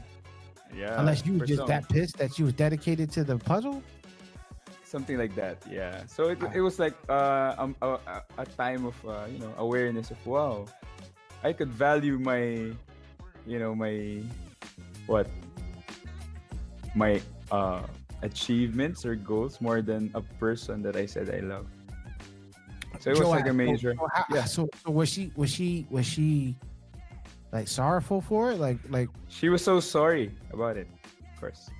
Yeah. Unless you were for just some. that pissed that you was dedicated to the puzzle. Something like that, yeah. So it was like a time of awareness of, wow, I could value my achievements or goals more than a person that I said I love. So it was like a major. So was she like sorrowful for it? Like she was so sorry about it, of course,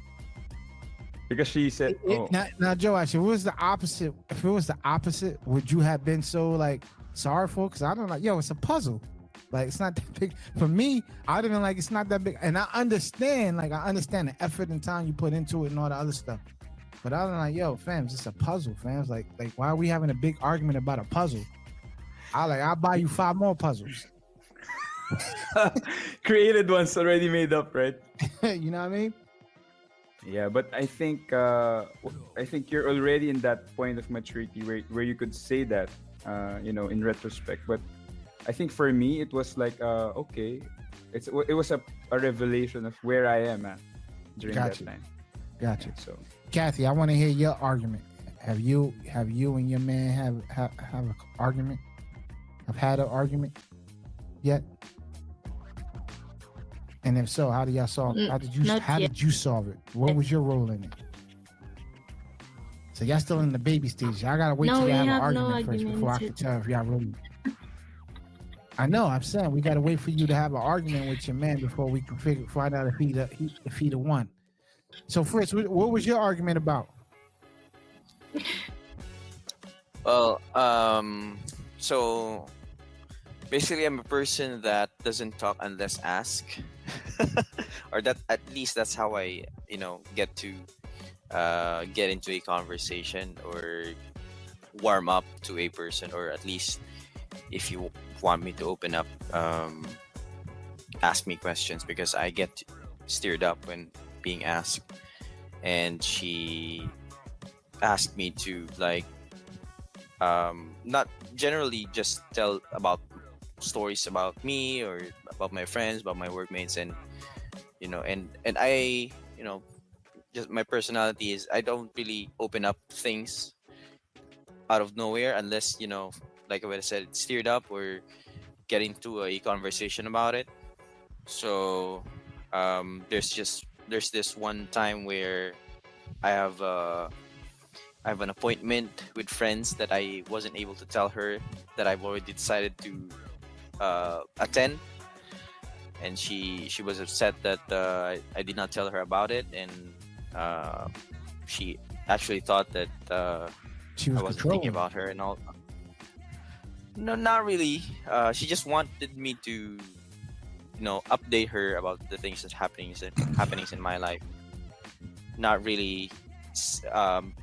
because she said, now Joash, if it was the opposite, would you have been so like sorrowful? Because I don't like, yo, it's a puzzle. Like, it's not that big. For me, I'd have been like, it's not that big. And I understand the effort and time you put into it and all the other stuff. But I was like, yo, fam, it's just a puzzle, fam. It's like why are we having a big argument about a puzzle? I'll buy you 5 more puzzles. created ones already made up, right? You know what I mean? Yeah, but I think you're already in that point of maturity where you could say that, in retrospect. But I think for me it was like, okay, it was a revelation of where I am at during that time. Gotcha. So, Cathy, I want to hear your argument. Have you and your man have an argument? Have had an argument yet? And if so, how did y'all solve? How did you solve it? What was your role in it? So y'all still in the baby stage. Y'all gotta wait till you have an argument first before I can tell if y'all really. I know. I'm saying we gotta wait for you to have an argument with your man before we can find out if he the one. So Fritz, what was your argument about? Well, so basically, I'm a person that doesn't talk unless asked, or that at least that's how I, get to get into a conversation or warm up to a person, or at least if you want me to open up, ask me questions, because I get stirred up when being asked. And she asked me to not generally just tell about stories about me or about my friends, about my workmates, and and I, just my personality is I don't really open up things out of nowhere unless, like what I said, it's stirred up or get into a conversation about it. So there's this one time where I have an appointment with friends that I wasn't able to tell her that I've already decided to attend, and she was upset that I did not tell her about it, and she actually thought that She was I wasn't thinking about her and all. No, not really. She just wanted me to, update her about the things that's happenings in my life. Not really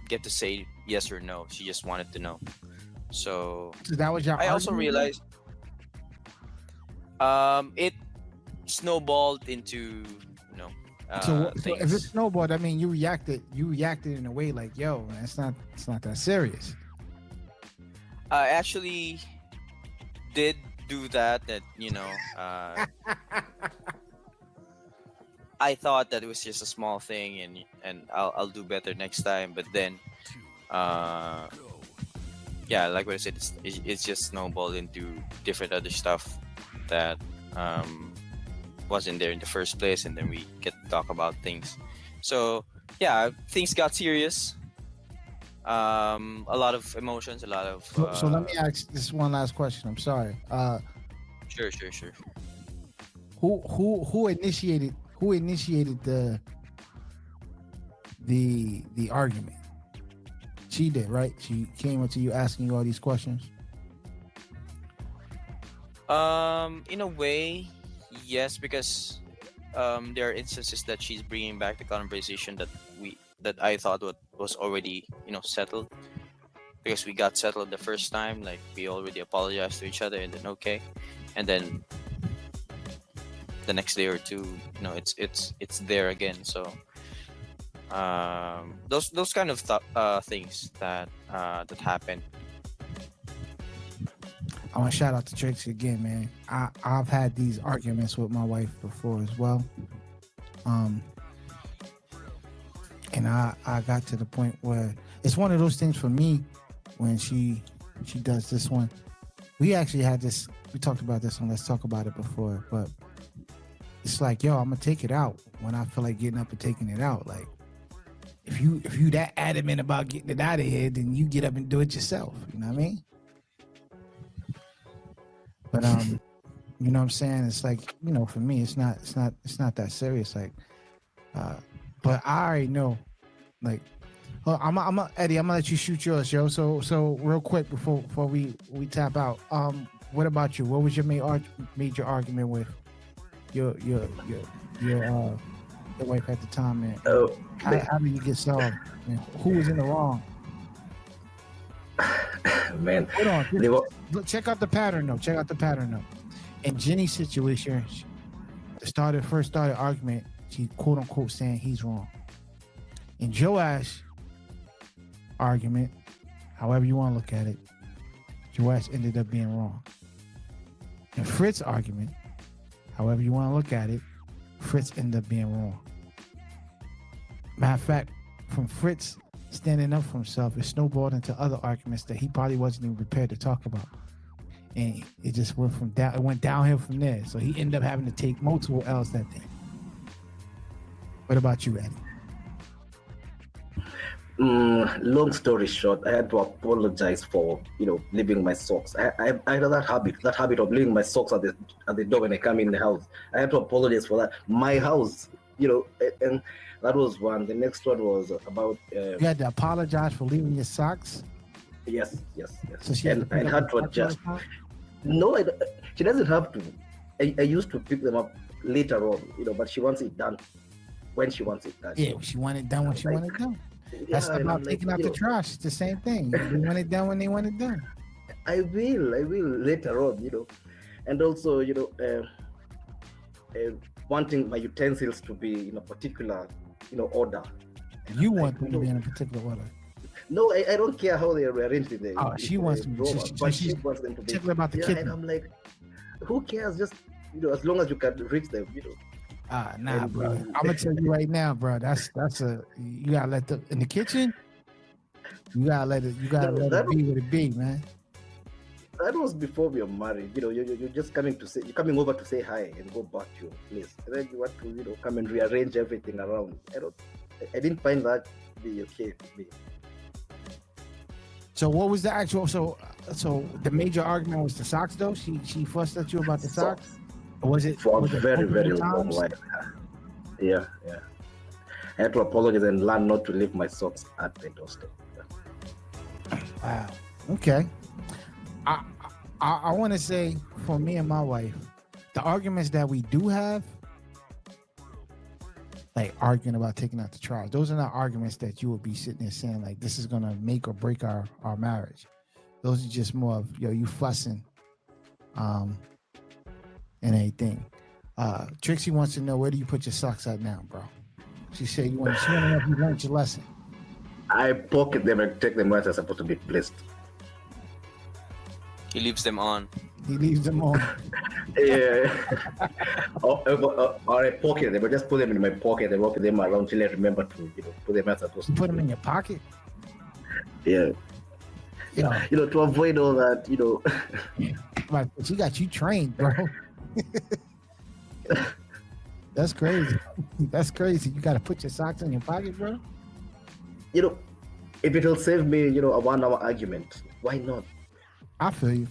get to say yes or no. She just wanted to know. So that was your I also argument? realized it snowballed into So if things. it snowballed, I mean, you reacted in a way like, yo, man, it's not that serious. I actually did do that. I thought that it was just a small thing, and I'll do better next time. But then, yeah, like what I said, it's just snowballed into different other stuff that wasn't there in the first place, and then we get to talk about things. So yeah, things got serious. A lot of emotions, a lot of. So let me ask this one last question. I'm sorry. Sure. Who initiated the argument? She did, right? She came up to you asking you all these questions. In a way, yes, because there are instances that she's bringing back the conversation that I thought was already settled, because we got settled the first time, like we already apologized to each other, and then okay, and then the next day or two, it's there again. So those kind of things that happen. I want to shout out to Trixie again, man. I've had these arguments with my wife before as well. And I got to the point where it's one of those things for me when she does this one. We actually had this, we talked about this one, let's talk about it before, but it's like, yo, I'm gonna take it out when I feel like getting up and taking it out. Like, if you that adamant about getting it out of here, then you get up and do it yourself. You know what I mean? But you know what I'm saying? It's like, for me, it's not that serious. Like, but I already know. Like, Eddie, I'm gonna let you shoot yours, yo. So real quick before we tap out. What about you? What was your major argument with your wife at the time, man? How did you get solved? Man, who was in the wrong? Man, hold on. Check out the pattern though. In Jennie's situation, the first started argument, she quote unquote saying he's wrong. In Joash argument, however you want to look at it, Joash ended up being wrong. In Fritz argument, however you want to look at it, Fritz ended up being wrong. Matter of fact, from Fritz standing up for himself, it snowballed into other arguments that he probably wasn't even prepared to talk about. And it just went downhill from there. So he ended up having to take multiple L's that day. What about you, Eddie? Long story short, I had to apologize for leaving my socks. I had that habit of leaving my socks at the door when I come in the house. I had to apologize for that. My house, and that was one. The next one was about. You had to apologize for leaving your socks. Yes. So she had to adjust. No, she doesn't have to. I used to pick them up later on, but she wants it done when she wants it done. Yeah, she wanted it done when she wanted it done. That's about taking out the trash. It's the same thing. They want it done when they want it done. I will later on, and also, wanting my utensils to be in a particular, order. You want them to be in a particular order. No, I don't care how they are arranged in the. Oh, she wants them. She wants them to be. Particular about the kitchen. And I'm like, who cares? Just as long as you can reach them, Nah, bro. I'm gonna tell you right now, bro. That's you gotta let in the kitchen. You gotta let it be what it be, man. That was before we were married. You're just coming over to say hi and go back to your place, and then you want to come and rearrange everything around. I didn't find that to be okay with me. So what was the actual? So the major argument was the socks, though. She fussed at you about the socks. Or was it for a very, very long while? Yeah. I had to apologize and learn not to leave my socks at the doorstep. Yeah. Wow. Okay. I want to say, for me and my wife, the arguments that we do have, like arguing about taking out the trash, those are not arguments that you would be sitting there saying like this is gonna make or break our marriage. Those are just more of you fussing, and anything. Trixie wants to know, where do you put your socks at now, bro? She said you want to know if you learned your lesson. I pocket them and take them where they're supposed to be placed. He leaves them on. Yeah. or I pocket them, but just put them in my pocket and walk them around till I remember to, put them as supposed to. Put them in your pocket? Yeah. To avoid all that, Like, she got you trained, bro. That's crazy. That's crazy. You got to put your socks in your pocket, bro. You know, if it will save me, a 1 hour argument, why not? I feel you.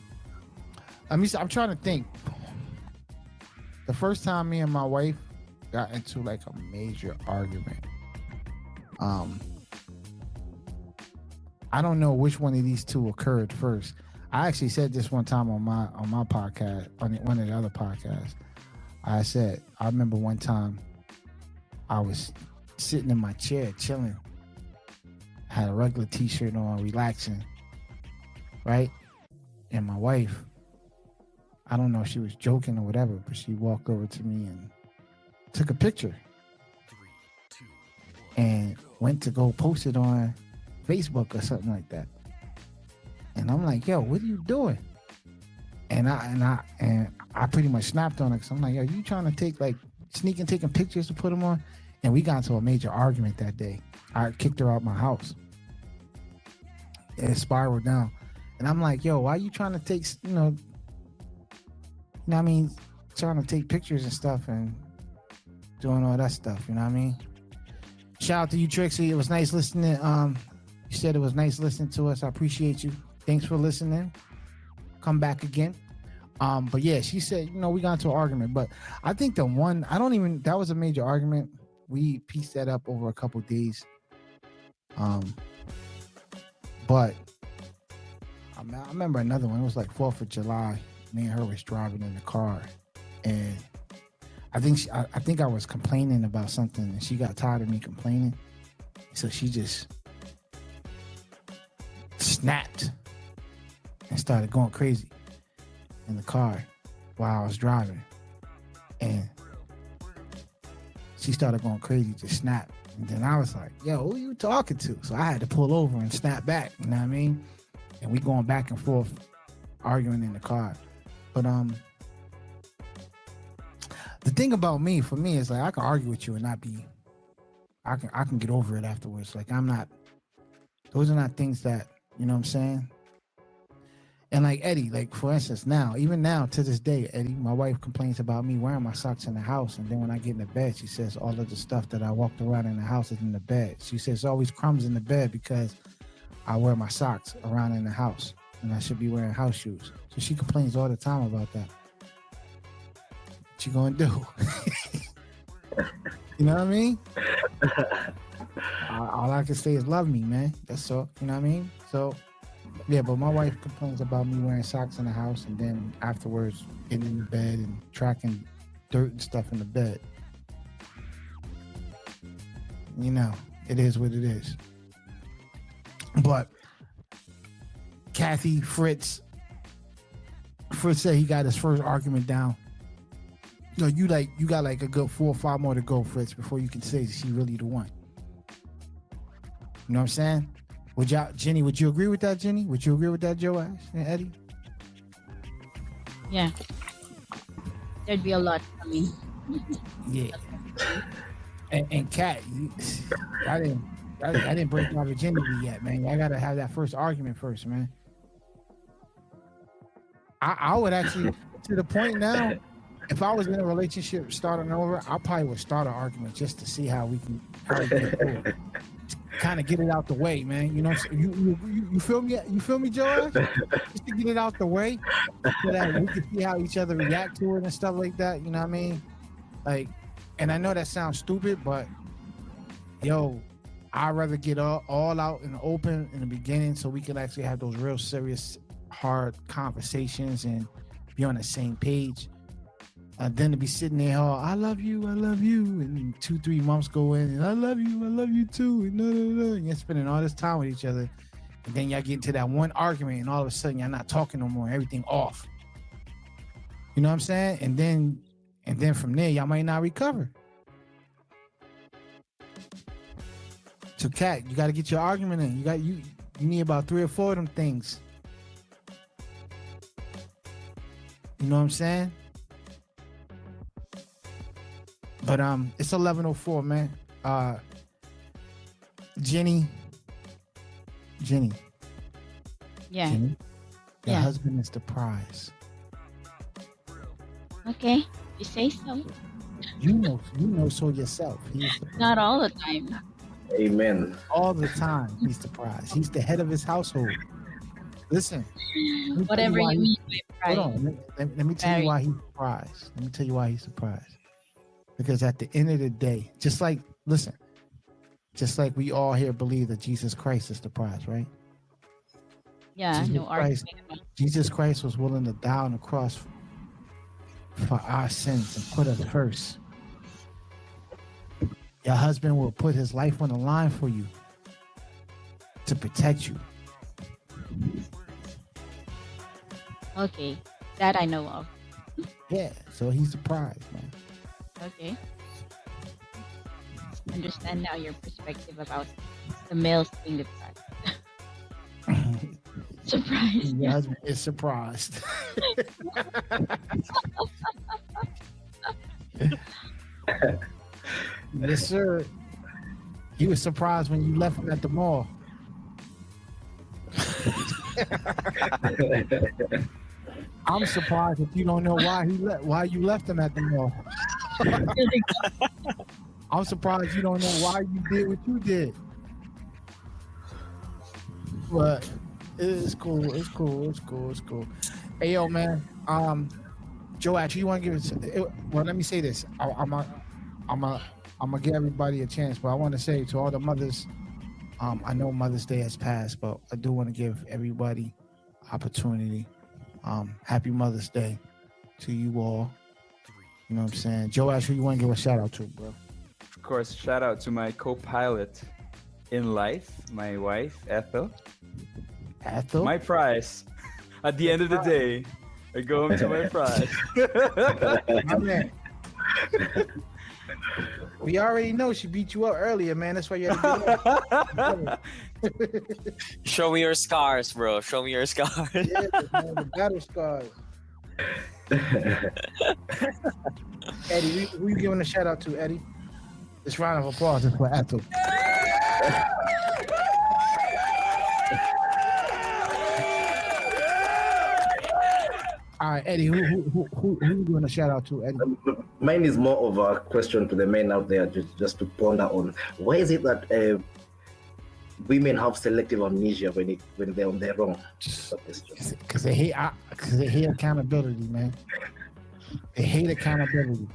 I'm trying to think. The first time me and my wife got into like a major argument. I don't know which one of these two occurred first. I actually said this one time on my podcast, on one of the other podcasts. I remember one time I was sitting in my chair chilling, had a regular t-shirt on, relaxing, right? And my wife, I don't know if she was joking or whatever, but she walked over to me and took a picture and went to go post it on Facebook or something like that. And I'm like, yo, what are you doing? And I pretty much snapped on it because I'm like, yo, you trying to taking pictures to put them on? And we got into a major argument that day. I kicked her out my house. It spiraled down. And I'm like, yo, why are you trying to take, trying to take pictures and stuff and doing all that stuff, you know what I mean? Shout out to you, Trixie. It was nice listening. You said it was nice listening to us. I appreciate you. Thanks for listening. Come back again. But yeah, she said, we got into an argument. But I think that was a major argument. We pieced that up over a couple days. But I remember another one. It was like 4th of July. Me and her was driving in the car. And I think I was complaining about something and she got tired of me complaining. So she just snapped and started going crazy in the car while I was driving. And she started going crazy, just snapped. And then I was like, yo, who are you talking to? So I had to pull over and snap back, you know what I mean? And we going back and forth, arguing in the car. But the thing about me, for me, is like I can argue with you and not be, I can get over it afterwards. Like those are not things that, you know what I'm saying? And like Eddie, like for instance, even now to this day, Eddie, my wife complains about me wearing my socks in the house. And then when I get in the bed, she says all of the stuff that I walked around in the house is in the bed. She says always crumbs in the bed because I wear my socks around in the house and I should be wearing house shoes. So she complains all the time about that. What you gonna do? You know what I mean? All I can say is love me, man. That's all. You know what I mean? So, yeah, but my wife complains about me wearing socks in the house and then afterwards getting in the bed and tracking dirt and stuff in the bed. It is what it is. But Cathy, Fritz said he got his first argument down. You got like a good 4 or 5 more to go, Fritz, before you can say she really the one. You know what I'm saying? Jennie, would you agree with that, Jennie? Would you agree with that, Joash and Eddie? Yeah. There'd be a lot coming. Yeah. And Kat, I didn't break my virginity yet, man. I gotta have that first argument first, man. I would actually, to the point now, if I was in a relationship starting over, I probably would start an argument just to see how we can kind of get it out the way, man. You know, you feel me? You feel me, Joash? Just to get it out the way, so that we can see how each other react to it and stuff like that. You know what I mean? Like, and I know that sounds stupid, but yo, I'd rather get all out in the open in the beginning so we can actually have those real serious, hard conversations and be on the same page. Then to be sitting there, I love you, and 2-3 months go in, and I love you too, and you're spending all this time with each other, and then y'all get into that one argument, and all of a sudden y'all not talking no more, everything off. You know what I'm saying? And then from there y'all might not recover. So, Kat, you got to get your argument in. You need about 3 or 4 of them things. You know what I'm saying? But it's 11:04, man. Jennie. Yeah. Jennie, your Yeah. husband is the prize. Okay. You say so. You know so yourself. He's surprised. Not all the time. Amen. All the time. He's surprised. He's the head of his household. Listen. Whatever you mean by Hold pride. on. Let me tell you why he's surprised. Let me tell you why he's surprised. Because at the end of the day, just like we all here believe that Jesus Christ is the prize, right? Yeah, Jesus no Christ, argument about Jesus Christ was willing to die on the cross for our sins and put us first. Your husband will put his life on the line for you to protect you. Okay, that I know of. Yeah, so he's surprised, man. Okay. Understand now your perspective about the males being the prize. Surprise. Your husband is surprised. Yes, sir. He was surprised when you left him at the mall. I'm surprised if you don't know why you left him at the mall. I'm surprised you don't know why you did what you did. But it's cool. It's cool. It's cool. It's cool. Hey, yo, man. Joash, you want to give us? Well, let me say this. I'm gonna give everybody a chance, but I want to say to all the mothers. I know Mother's Day has passed, but I do want to give everybody opportunity. Happy Mother's Day to you all. You know what I'm saying? Joash, who you want to give a shout out to, bro? Of course, shout out to my co-pilot in life, my wife, Ethel. Ethel? My prize. At the end of the day, I go home to my prize. My man. We already know she beat you up earlier, man. That's why you had to get up. Show me your scars, bro. Show me your scars. Yeah, man, the battle scars. Eddie, who you giving a shout out to, Eddie? This round of applause is for Ethel. All right, Eddie, who you doing a shout out to, Eddie? Mine is more of a question to the men out there, just to ponder on. Why is it that women have selective amnesia when they're on their own? Because they hate accountability, man. They hate accountability.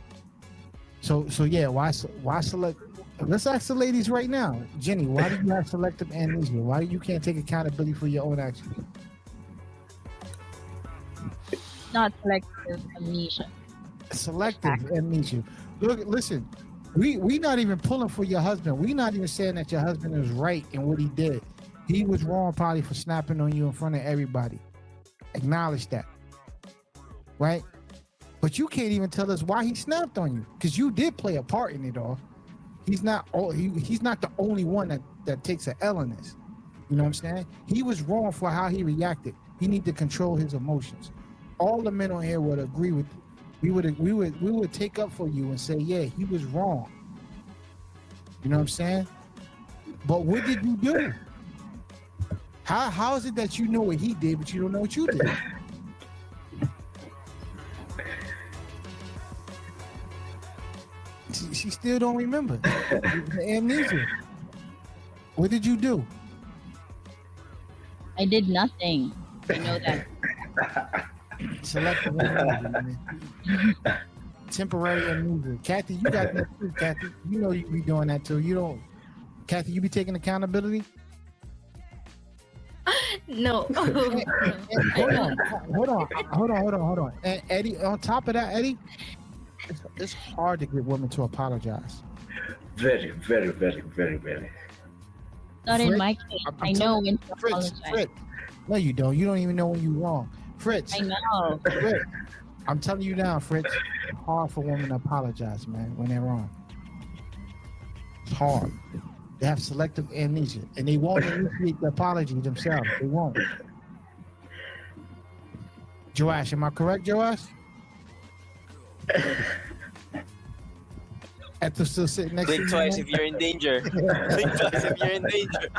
So yeah, why select? Let's ask the ladies right now, Jennie. Why do you have selective amnesia? Why you can't take accountability for your own actions? Not selective amnesia. Selective amnesia. Look, listen. We not even pulling for your husband. We not even saying that your husband is right in what he did. He was wrong probably for snapping on you in front of everybody. Acknowledge that. Right? But you can't even tell us why he snapped on you, because you did play a part in it all. He's not the only one that takes an L in this. You know what I'm saying? He was wrong for how he reacted. He need to control his emotions. All the men on here would agree with you. We would take up for you and say, yeah, he was wrong. You know what I'm saying? But what did you do? How is it that you know what he did, but you don't know what you did? She still don't remember. Amnesia. What did you do? I did nothing. I know that. Selective amnesia, man. Temporary amnesia. Cathy, you got that too, Cathy. You know you be doing that too. You don't. Cathy, you be taking accountability? No. Hold on. And Eddie, on top of that, Eddie, it's hard to get women to apologize. Very, very, very, very, very. Not Fritz, in my case. I know when to apologize. Fritz. No, you don't. You don't even know when you're wrong. Fritz. I know. Fritz, I'm telling you now, Fritz, it's hard for women to apologize, man, when they're wrong. It's hard. They have selective amnesia, and they won't initiate the apology themselves. They won't. Joash, am I correct, Joash? Ethel still sitting next to Think you. twice man? if you're in danger. Think twice if you're in danger.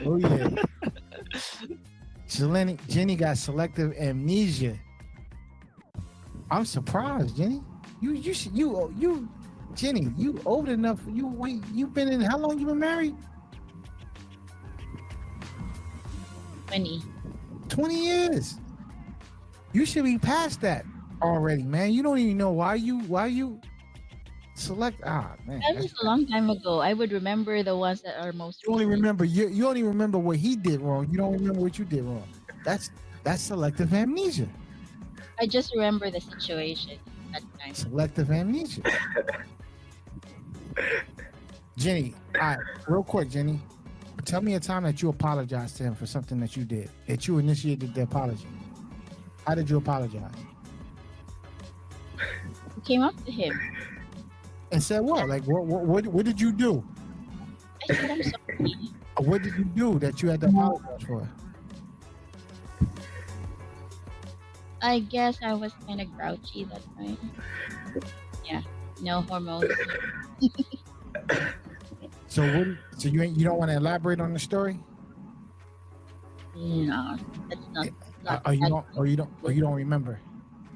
Oh yeah. Jennie got selective amnesia. I'm surprised, Jennie. You, Jennie, you old enough. You been in, how long you been married? 20 years. You should be past that already, man. You don't even know why you select. Man. That was a long time ago. I would remember the ones that are most. You only remember you only remember what he did wrong. You don't remember what you did wrong. That's selective amnesia. I just remember the situation at that time. Selective amnesia. Jennie, all right, real quick, Jennie. Tell me a time that you apologized to him for something that you did, that you initiated the apology. How did you apologize? I came up to him and said what? Like what did you do? I said I'm sorry. What did you do that you had to apologize for? I guess I was kind of grouchy that time. Yeah, no hormones. So you don't want to elaborate on the story? No, that's not. You don't remember?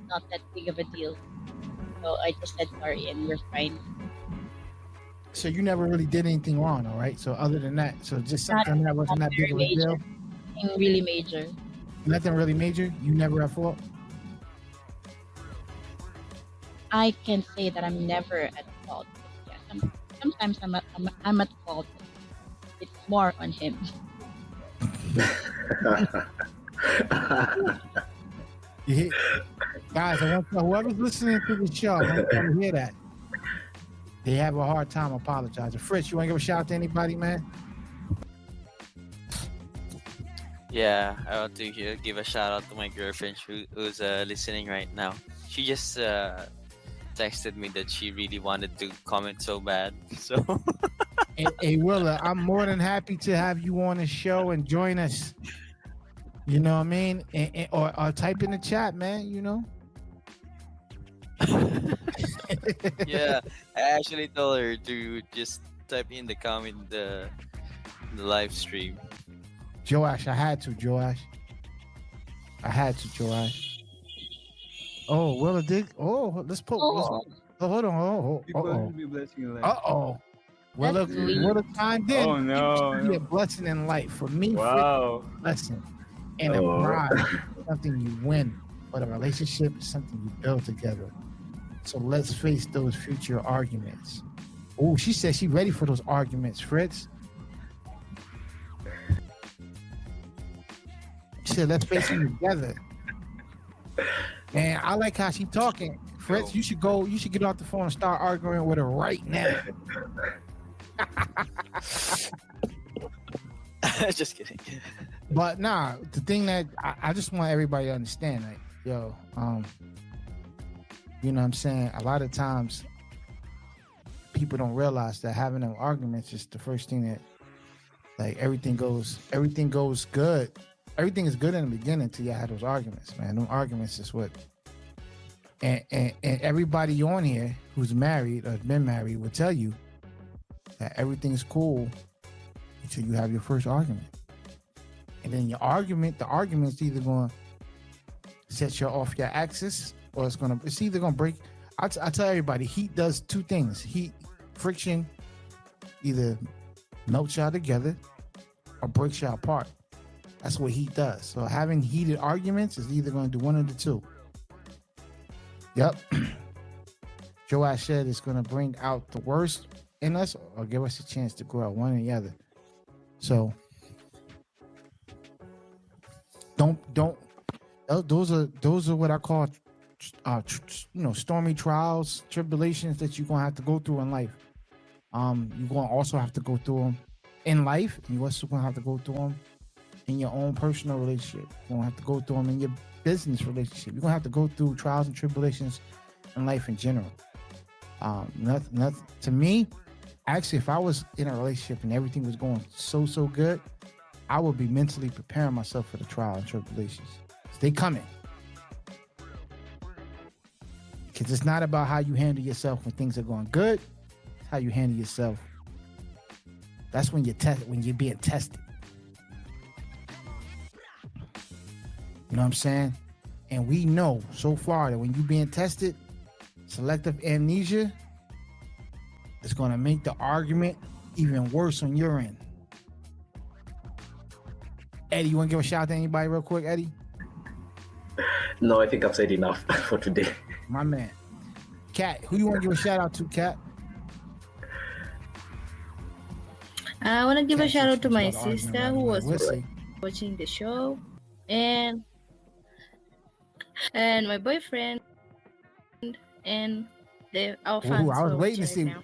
Not that big of a deal. So I just said sorry and we're fine. So you never really did anything wrong, all right? So other than that, so just something that wasn't that big of a deal? Nothing really major. Nothing really major? You never at fault? I can say that I'm never at fault. Yeah, sometimes I'm at fault. It's more on him. Guys, I want whoever's listening to the show, I want them to hear that. They have a hard time apologizing. Fritz, you want to give a shout out to anybody, man? Yeah, I want to give a shout out to my girlfriend who's listening right now. She just texted me that she really wanted to comment so bad. So, hey Willa, I'm more than happy to have you on the show and join us. You know what I mean? Or type in the chat, man. You know. Yeah, I actually told her to just type in the comment the live stream. Joash, I had to, Joash. Oh, Willa dig. Oh, let's put. Oh. Hold on. Oh, People be blessing in life. uh-oh. Willa timed in. Oh no. Be a blessing in life for me. Wow. Blessing. And a bride is something you win, but a relationship is something you build together. So let's face those future arguments. Oh, she said she's ready for those arguments, Fritz. She said, let's face them together. Man, I like how she talking. Fritz, you should get off the phone and start arguing with her right now. Just kidding. But nah, the thing that I just want everybody to understand, like, yo, you know what I'm saying? A lot of times people don't realize that having them arguments is the first thing that, like, everything goes good. Everything is good in the beginning until you have those arguments, man. Those arguments is what. And everybody on here who's married or has been married will tell you that everything's cool until you have your first argument. And then the argument's either going to set you off your axis or it's either going to break. I tell everybody, heat does two things. Friction either melts y'all together or breaks y'all apart. That's what heat does. So having heated arguments is either going to do one of the two. Yep. Joash said it's going to bring out the worst in us or give us a chance to grow, one or the other. So don't. Those are what I call, stormy trials, tribulations that you're gonna have to go through in life. You're gonna also have to go through them in life. You're also gonna have to go through them in your own personal relationship. You're gonna have to go through them in your business relationship. You're gonna have to go through trials and tribulations in life in general. Nothing to me. Actually, if I was in a relationship and everything was going so good, I would be mentally preparing myself for the trial and tribulations. They coming. Because it's not about how you handle yourself when things are going good. It's how you handle yourself. That's when you're being tested. You know what I'm saying? And we know so far that when you're being tested, selective amnesia is going to make the argument even worse on your end. Eddie, you want to give a shout out to anybody real quick, Eddie? No, I think I've said enough for today. My man. Kat, who you want to give a shout out to, Kat? I want to give a Kat, shout out to she's my about arguing sister right who now. was We'll see. watching the show, and my boyfriend, and our fans. Ooh, I was who are waiting to watching see. right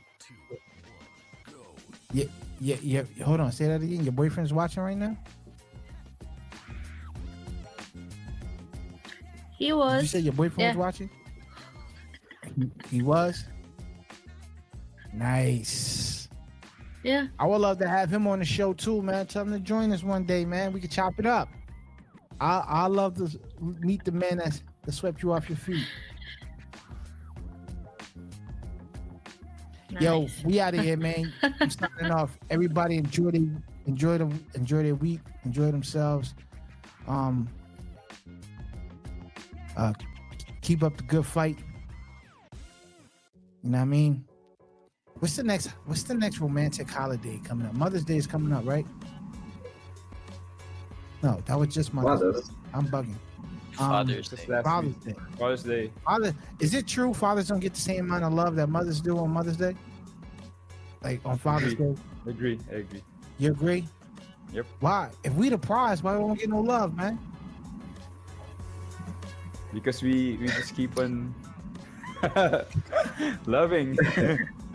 now. Yeah. Hold on. Say that again. Your boyfriend's watching right now? He Did was. you say your boyfriend was watching? He was? Nice. Yeah. I would love to have him on the show too, man. Tell him to join us one day, man. We could chop it up. I love to meet the man that swept you off your feet. Nice. Yo, we out of here, man. I'm starting off. Everybody enjoy their week, enjoy themselves. Keep up the good fight. You know what I mean? What's the next romantic holiday coming up? Mother's Day is coming up, right? No, that was just Mother's Day. I'm bugging. Father's Day. Father's Day. Father's Day. Is it true fathers don't get the same amount of love that mothers do on Mother's Day? Like on Father's Day? I agree. You agree? Yep. Why? If we the prize, why don't we get no love, man? Because we just keep on loving.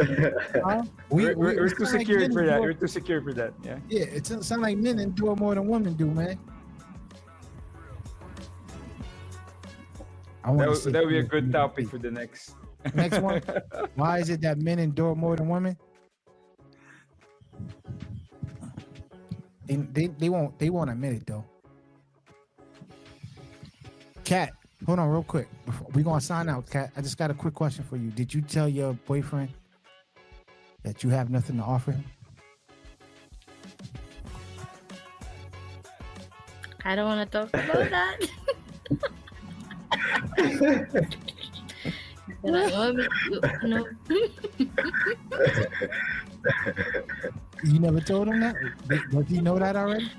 Huh? We're too sound like secure men for that. endure- We're too secure for that. Yeah. Yeah, it sounds like men endure more than women do, man. I want That would be a good topic for the next. Next one. Why is it that men endure more than women? They won't admit it though. Kat, hold on real quick. We're gonna sign out, Kat. I just got a quick question for you. Did you tell your boyfriend that you have nothing to offer him? I don't want to talk about that. No. You never told him that? Does he know that already?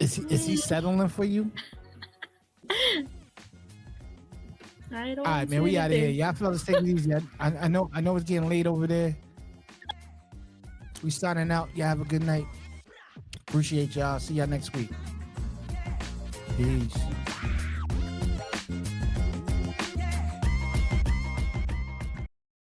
Is he settling for you? I don't. All right, man, we out of here. Y'all fellas take it easy. I know it's getting late over there. We signing out. Y'all have a good night. Appreciate y'all. See y'all next week. Peace.